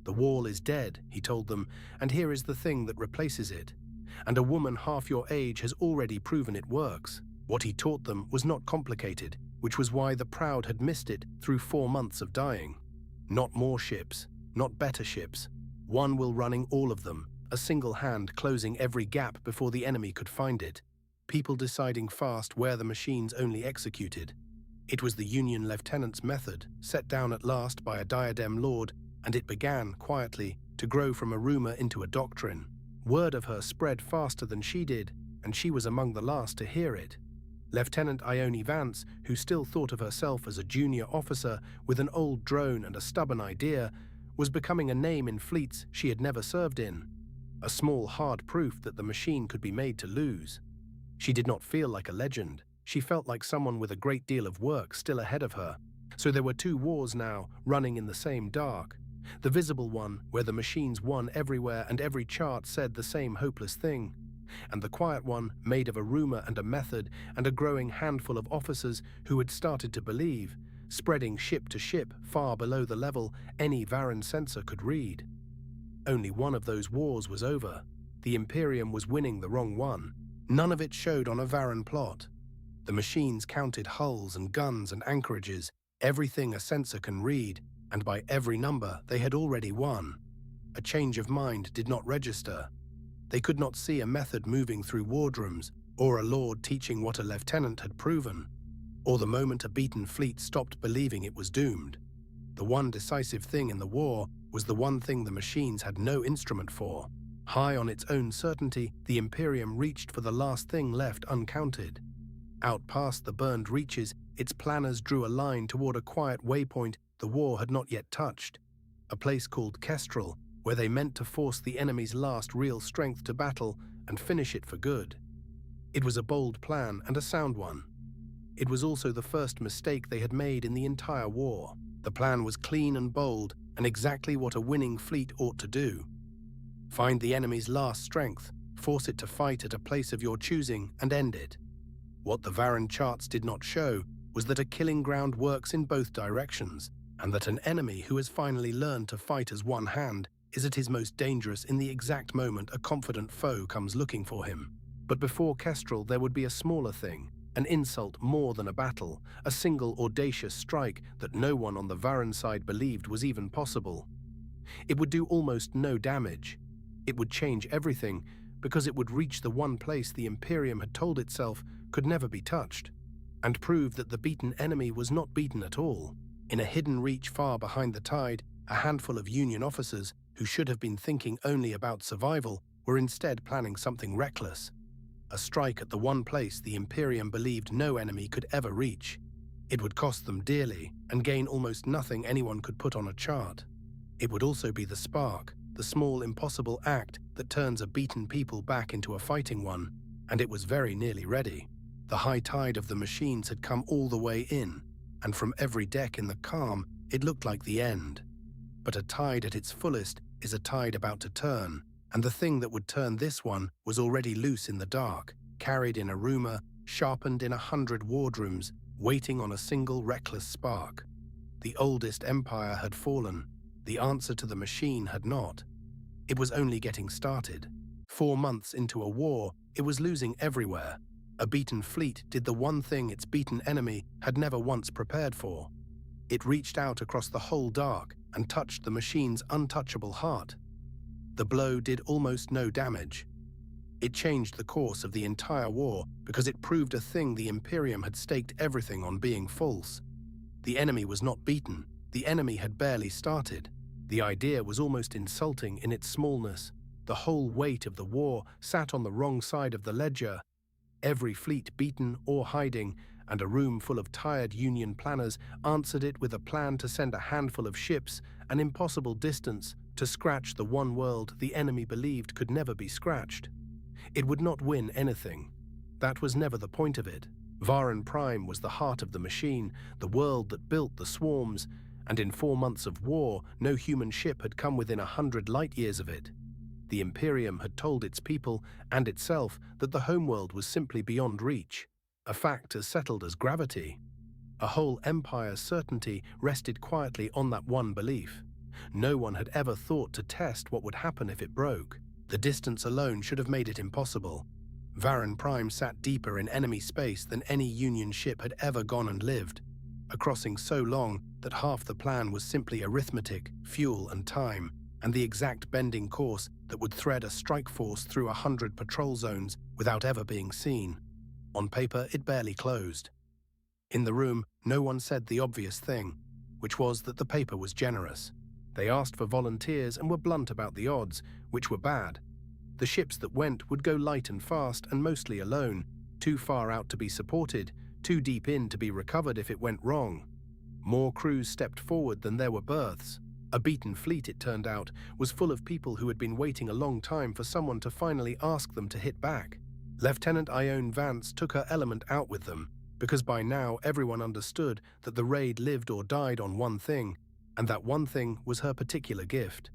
The wall is dead, he told them, and here is the thing that replaces it. And a woman half your age has already proven it works. What he taught them was not complicated, which was why the proud had missed it through 4 months of dying. Not more ships, not better ships. One will running all of them, a single hand closing every gap before the enemy could find it. People deciding fast where the machines only executed. It was the Union lieutenant's method, set down at last by a Diadem lord, and it began, quietly, to grow from a rumor into a doctrine. Word of her spread faster than she did, and she was among the last to hear it. Lieutenant Ione Vance, who still thought of herself as a junior officer with an old drone and a stubborn idea, was becoming a name in fleets she had never served in. A small, hard proof that the machine could be made to lose. She did not feel like a legend. She felt like someone with a great deal of work still ahead of her. So there were 2 wars now, running in the same dark. The visible one, where the machines won everywhere and every chart said the same hopeless thing. And the quiet one, made of a rumor and a method and a growing handful of officers who had started to believe, spreading ship to ship far below the level any Varan sensor could read. Only one of those wars was over. The Imperium was winning the wrong one. None of it showed on a Varan plot. The machines counted hulls and guns and anchorages, everything a sensor can read, and by every number they had already won. A change of mind did not register. They could not see a method moving through wardrooms, or a lord teaching what a lieutenant had proven, or the moment a beaten fleet stopped believing it was doomed. The one decisive thing in the war was the one thing the machines had no instrument for. High on its own certainty, the Imperium reached for the last thing left uncounted. Out past the burned reaches, its planners drew a line toward a quiet waypoint the war had not yet touched, a place called Kestrel, where they meant to force the enemy's last real strength to battle and finish it for good. It was a bold plan and a sound one. It was also the first mistake they had made in the entire war. The plan was clean and bold and exactly what a winning fleet ought to do. Find the enemy's last strength, force it to fight at a place of your choosing, and end it. What the Varan charts did not show was that a killing ground works in both directions, and that an enemy who has finally learned to fight as one hand is at his most dangerous in the exact moment a confident foe comes looking for him. But before Kestrel there would be a smaller thing, an insult more than a battle, a single audacious strike that no one on the Varan side believed was even possible. It would do almost no damage. It would change everything, because it would reach the one place the Imperium had told itself could never be touched, and prove that the beaten enemy was not beaten at all. In a hidden reach far behind the tide, a handful of Union officers, who should have been thinking only about survival, were instead planning something reckless. A strike at the one place the Imperium believed no enemy could ever reach. It would cost them dearly, and gain almost nothing anyone could put on a chart. It would also be the spark, the small impossible act that turns a beaten people back into a fighting one, and it was very nearly ready. The high tide of the machines had come all the way in, and from every deck in the calm, it looked like the end. But a tide at its fullest is a tide about to turn, and the thing that would turn this one was already loose in the dark, carried in a rumor, sharpened in 100 wardrooms, waiting on a single reckless spark. The oldest empire had fallen. The answer to the machine had not. It was only getting started. 4 months into a war, it was losing everywhere. A beaten fleet did the one thing its beaten enemy had never once prepared for. It reached out across the whole dark and touched the machine's untouchable heart. The blow did almost no damage. It changed the course of the entire war because it proved a thing the Imperium had staked everything on being false. The enemy was not beaten. The enemy had barely started. The idea was almost insulting in its smallness. The whole weight of the war sat on the wrong side of the ledger. Every fleet beaten or hiding, and a room full of tired Union planners answered it with a plan to send a handful of ships an impossible distance to scratch the one world the enemy believed could never be scratched. It would not win anything. That was never the point of it. Varan Prime was the heart of the machine, the world that built the swarms, and in 4 months of war, no human ship had come within 100 light-years of it. The Imperium had told its people and itself that the homeworld was simply beyond reach, a fact as settled as gravity. A whole empire's certainty rested quietly on that one belief. No one had ever thought to test what would happen if it broke. The distance alone should have made it impossible. Varan Prime sat deeper in enemy space than any Union ship had ever gone and lived, a crossing so long that half the plan was simply arithmetic, fuel and time, and the exact bending course that would thread a strike force through 100 patrol zones without ever being seen. On paper, it barely closed. In the room, no one said the obvious thing, which was that the paper was generous. They asked for volunteers and were blunt about the odds, which were bad. The ships that went would go light and fast and mostly alone, too far out to be supported, too deep in to be recovered if it went wrong. More crews stepped forward than there were berths. A beaten fleet, it turned out, was full of people who had been waiting a long time for someone to finally ask them to hit back. Lieutenant Ione Vance took her element out with them, because by now everyone understood that the raid lived or died on one thing, and that one thing was her particular gift.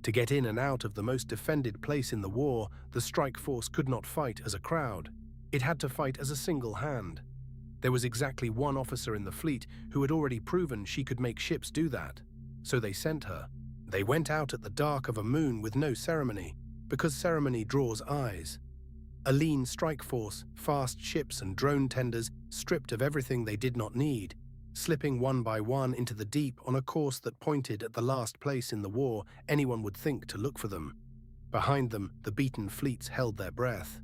To get in and out of the most defended place in the war, the strike force could not fight as a crowd. It had to fight as a single hand. There was exactly one officer in the fleet who had already proven she could make ships do that. So they sent her. They went out at the dark of a moon with no ceremony, because ceremony draws eyes. A lean strike force, fast ships and drone tenders stripped of everything they did not need, slipping one by one into the deep on a course that pointed at the last place in the war anyone would think to look for them. Behind them, the beaten fleets held their breath.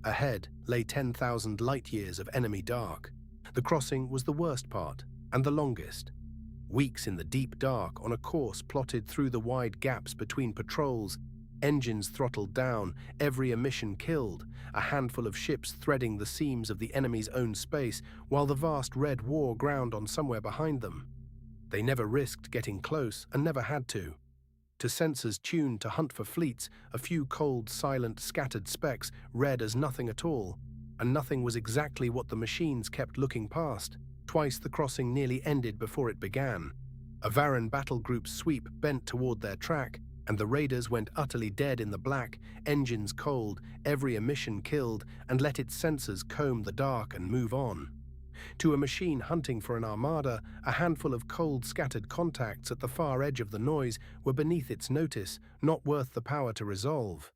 Ahead lay 10,000 light-years of enemy dark. The crossing was the worst part, and the longest. Weeks in the deep dark on a course plotted through the wide gaps between patrols, engines throttled down, every emission killed, a handful of ships threading the seams of the enemy's own space while the vast red war ground on somewhere behind them. They never risked getting close and never had to. To sensors tuned to hunt for fleets, a few cold, silent, scattered specks read as nothing at all, and nothing was exactly what the machines kept looking past. Twice the crossing nearly ended before it began. A Varan battle group's sweep bent toward their track, and the raiders went utterly dead in the black, engines cold, every emission killed, and let its sensors comb the dark and move on. To a machine hunting for an armada, a handful of cold, scattered contacts at the far edge of the noise were beneath its notice, not worth the power to resolve.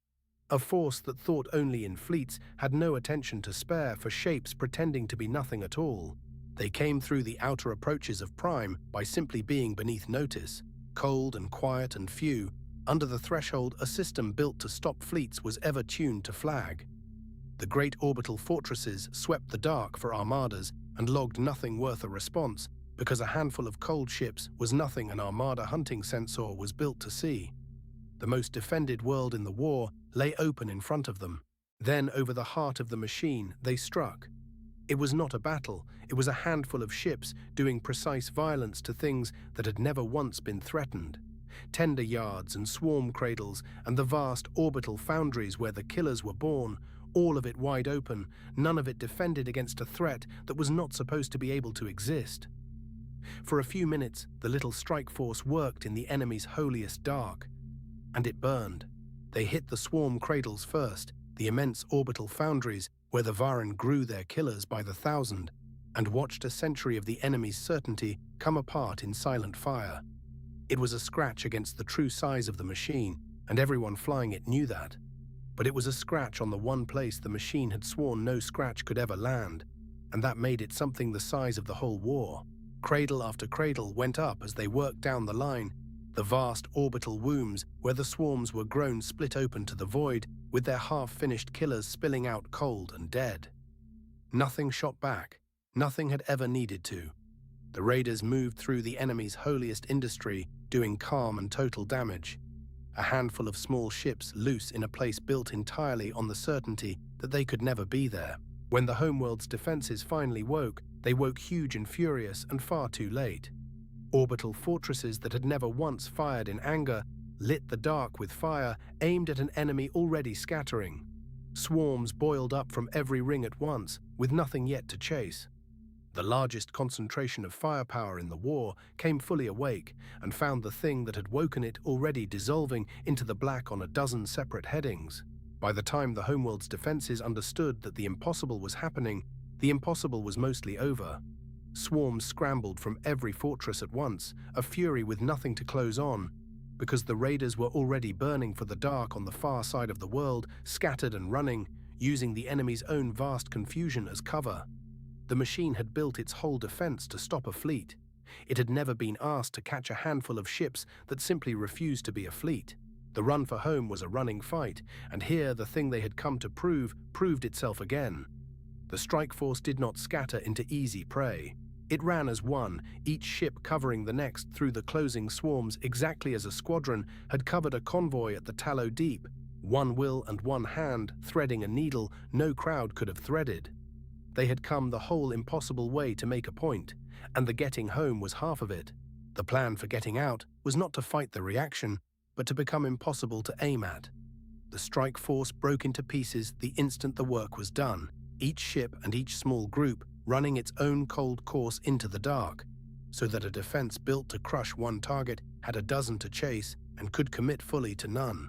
A force that thought only in fleets had no attention to spare for shapes pretending to be nothing at all. They came through the outer approaches of Prime by simply being beneath notice, cold and quiet and few. Under the threshold, a system built to stop fleets was ever tuned to flag. The great orbital fortresses swept the dark for armadas and logged nothing worth a response, because a handful of cold ships was nothing an armada hunting sensor was built to see. The most defended world in the war lay open in front of them. Then, over the heart of the machine, they struck. It was not a battle, it was a handful of ships doing precise violence to things that had never once been threatened. Tender yards and swarm cradles and the vast orbital foundries where the killers were born, all of it wide open, none of it defended against a threat that was not supposed to be able to exist. For a few minutes, the little strike force worked in the enemy's holiest dark, and it burned. They hit the swarm cradles first, the immense orbital foundries where the Varan grew their killers by the thousand, and watched a century of the enemy's certainty come apart in silent fire. It was a scratch against the true size of the machine, and everyone flying it knew that. But it was a scratch on the one place the machine had sworn no scratch could ever land, and that made it something the size of the whole war. Cradle after cradle went up as they worked down the line, the vast orbital wombs where the swarms were grown split open to the void, with their half-finished killers spilling out cold and dead. Nothing shot back, nothing had ever needed to. The raiders moved through the enemy's holiest industry, doing calm and total damage. A handful of small ships loose in a place built entirely on the certainty that they could never be there. When the homeworld's defenses finally woke, they woke huge and furious and far too late. Orbital fortresses that had never once fired in anger lit the dark with fire aimed at an enemy already scattering. Swarms boiled up from every ring at once, with nothing yet to chase. The largest concentration of firepower in the war came fully awake and found the thing that had woken it already dissolving into the black on a dozen separate headings. By the time the homeworld's defenses understood that the impossible was happening, the impossible was mostly over. Swarms scrambled from every fortress at once, a fury with nothing to close on, because the raiders were already burning for the dark on the far side of the world, scattered and running, using the enemy's own vast confusion as cover. The machine had built its whole defense to stop a fleet. It had never been asked to catch a handful of ships that simply refused to be a fleet. The run for home was a running fight, and here the thing they had come to proved itself again. The strike force did not scatter into easy prey. It ran as one, each ship covering the next through the closing swarms exactly as a squadron had covered a convoy at the Tallow deep, one will and one hand threading a needle no crowd could have threaded. They had come the whole impossible way to make a point, and the getting home was half of it. The plan for getting out was not to fight the reaction, but to become impossible to aim at. The strike force broke into pieces the instant the work was done, each ship and each small group running its own cold course into the dark, so that a defense built to crush one target had a dozen to chase and could commit fully to none.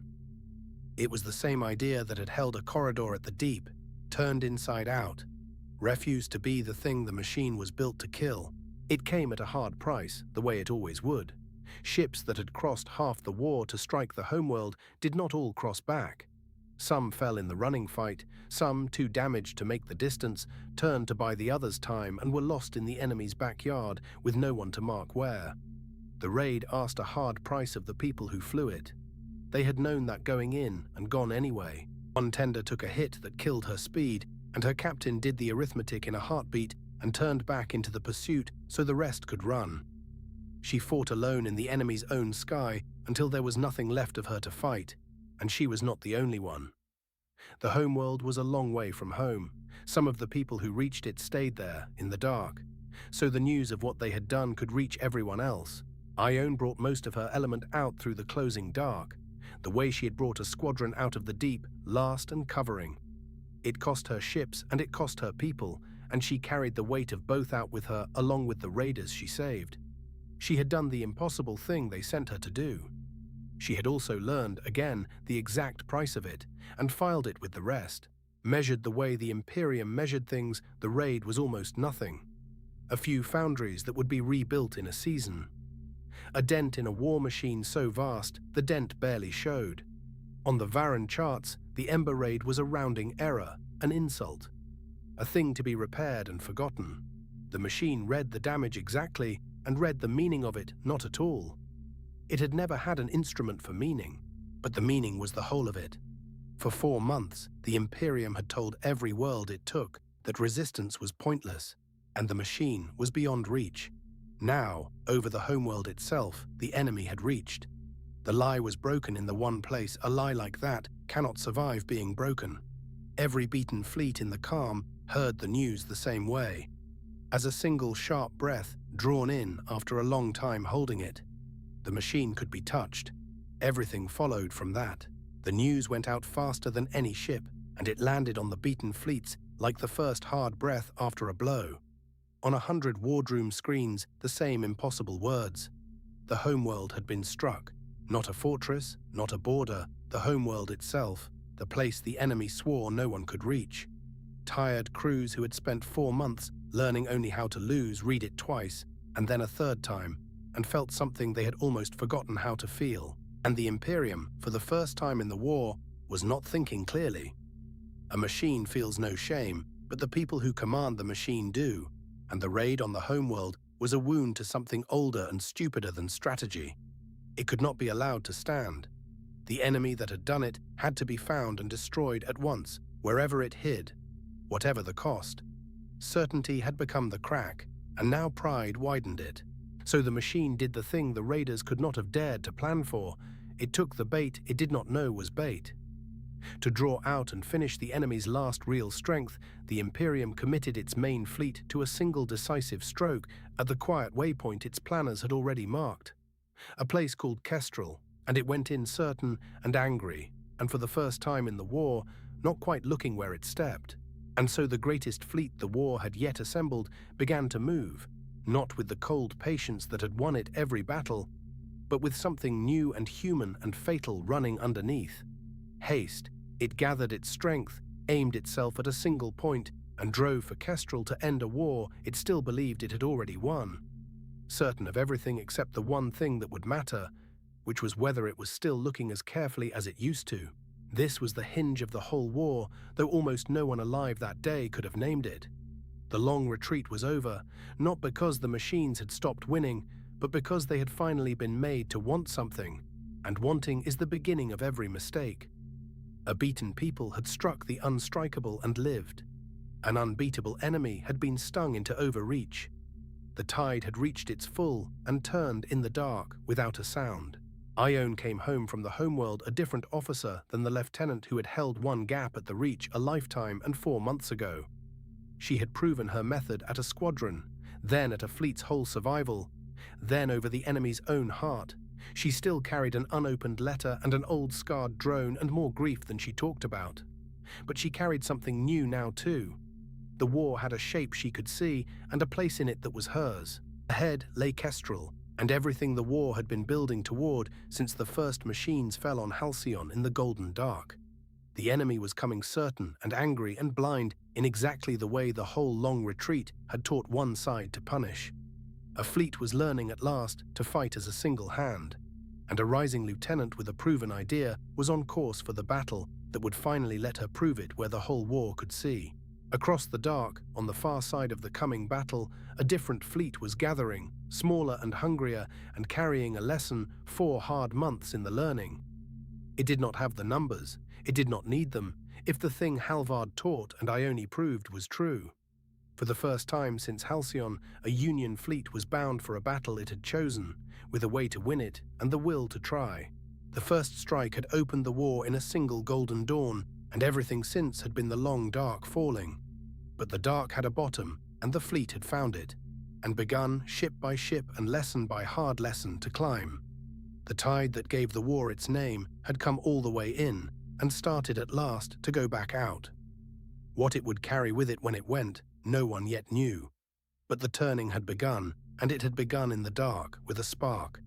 It was the same idea that had held a corridor at the deep, turned inside out. Refused to be the thing the machine was built to kill. It came at a hard price, the way it always would. Ships that had crossed half the war to strike the homeworld did not all cross back. Some fell in the running fight, some, too damaged to make the distance, turned to buy the others time and were lost in the enemy's backyard with no one to mark where. The raid asked a hard price of the people who flew it. They had known that going in and gone anyway. One tender took a hit that killed her speed, and her captain did the arithmetic in a heartbeat and turned back into the pursuit so the rest could run. She fought alone in the enemy's own sky until there was nothing left of her to fight, and she was not the only one. The homeworld was a long way from home. Some of the people who reached it stayed there, in the dark, so the news of what they had done could reach everyone else. Ione brought most of her element out through the closing dark, the way she had brought a squadron out of the deep, last and covering. It cost her ships and it cost her people, and she carried the weight of both out with her along with the raiders she saved. She had done the impossible thing they sent her to do. She had also learned, again, the exact price of it, and filed it with the rest. Measured the way the Imperium measured things, the raid was almost nothing. A few foundries that would be rebuilt in a season. A dent in a war machine so vast, the dent barely showed. On the Varan charts, the Ember raid was a rounding error, an insult. A thing to be repaired and forgotten. The machine read the damage exactly, and read the meaning of it not at all. It had never had an instrument for meaning, but the meaning was the whole of it. For 4 months, the Imperium had told every world it took that resistance was pointless, and the machine was beyond reach. Now, over the homeworld itself, the enemy had reached. The lie was broken in the one place a lie like that cannot survive being broken. Every beaten fleet in the calm heard the news the same way, as a single sharp breath drawn in after a long time holding it. The machine could be touched. Everything followed from that. The news went out faster than any ship, and it landed on the beaten fleets like the first hard breath after a blow. On 100 wardroom screens, the same impossible words. The homeworld had been struck. Not a fortress, not a border, the homeworld itself, the place the enemy swore no one could reach. Tired crews who had spent 4 months learning only how to lose read it twice, and then a third time, and felt something they had almost forgotten how to feel. And the Imperium, for the first time in the war, was not thinking clearly. A machine feels no shame, but the people who command the machine do, and the raid on the homeworld was a wound to something older and stupider than strategy. It could not be allowed to stand. The enemy that had done it had to be found and destroyed at once, wherever it hid, whatever the cost. Certainty had become the crack, and now pride widened it. So the machine did the thing the raiders could not have dared to plan for. It took the bait it did not know was bait. To draw out and finish the enemy's last real strength, the Imperium committed its main fleet to a single decisive stroke at the quiet waypoint its planners had already marked. A place called Kestrel, and it went in certain and angry, and for the first time in the war, not quite looking where it stepped. And so the greatest fleet the war had yet assembled began to move, not with the cold patience that had won it every battle, but with something new and human and fatal running underneath. Haste. It gathered its strength, aimed itself at a single point, and drove for Kestrel to end a war it still believed it had already won. Certain of everything except the one thing that would matter, which was whether it was still looking as carefully as it used to. This was the hinge of the whole war, though almost no one alive that day could have named it. The long retreat was over, not because the machines had stopped winning, but because they had finally been made to want something, and wanting is the beginning of every mistake. A beaten people had struck the unstrikable and lived. An unbeatable enemy had been stung into overreach. The tide had reached its full and turned in the dark without a sound. Ione came home from the homeworld a different officer than the lieutenant who had held one gap at the Reach a lifetime and 4 months ago. She had proven her method at a squadron, then at a fleet's whole survival, then over the enemy's own heart. She still carried an unopened letter and an old scarred drone and more grief than she talked about. But she carried something new now too. The war had a shape she could see and a place in it that was hers. Ahead lay Kestrel, and everything the war had been building toward since the first machines fell on Halcyon in the golden dark. The enemy was coming certain and angry and blind in exactly the way the whole long retreat had taught one side to punish. A fleet was learning at last to fight as a single hand, and a rising lieutenant with a proven idea was on course for the battle that would finally let her prove it where the whole war could see. Across the dark, on the far side of the coming battle, a different fleet was gathering, smaller and hungrier, and carrying a lesson 4 hard months in the learning. It did not have the numbers, it did not need them, if the thing Halvard taught and Ione proved was true. For the first time since Halcyon, a Union fleet was bound for a battle it had chosen, with a way to win it and the will to try. The first strike had opened the war in a single golden dawn, and everything since had been the long dark falling. But the dark had a bottom, and the fleet had found it, and begun, ship by ship and lesson by hard lesson, to climb. The tide that gave the war its name had come all the way in, and started at last to go back out. What it would carry with it when it went, no one yet knew. But the turning had begun, and it had begun in the dark, with a spark.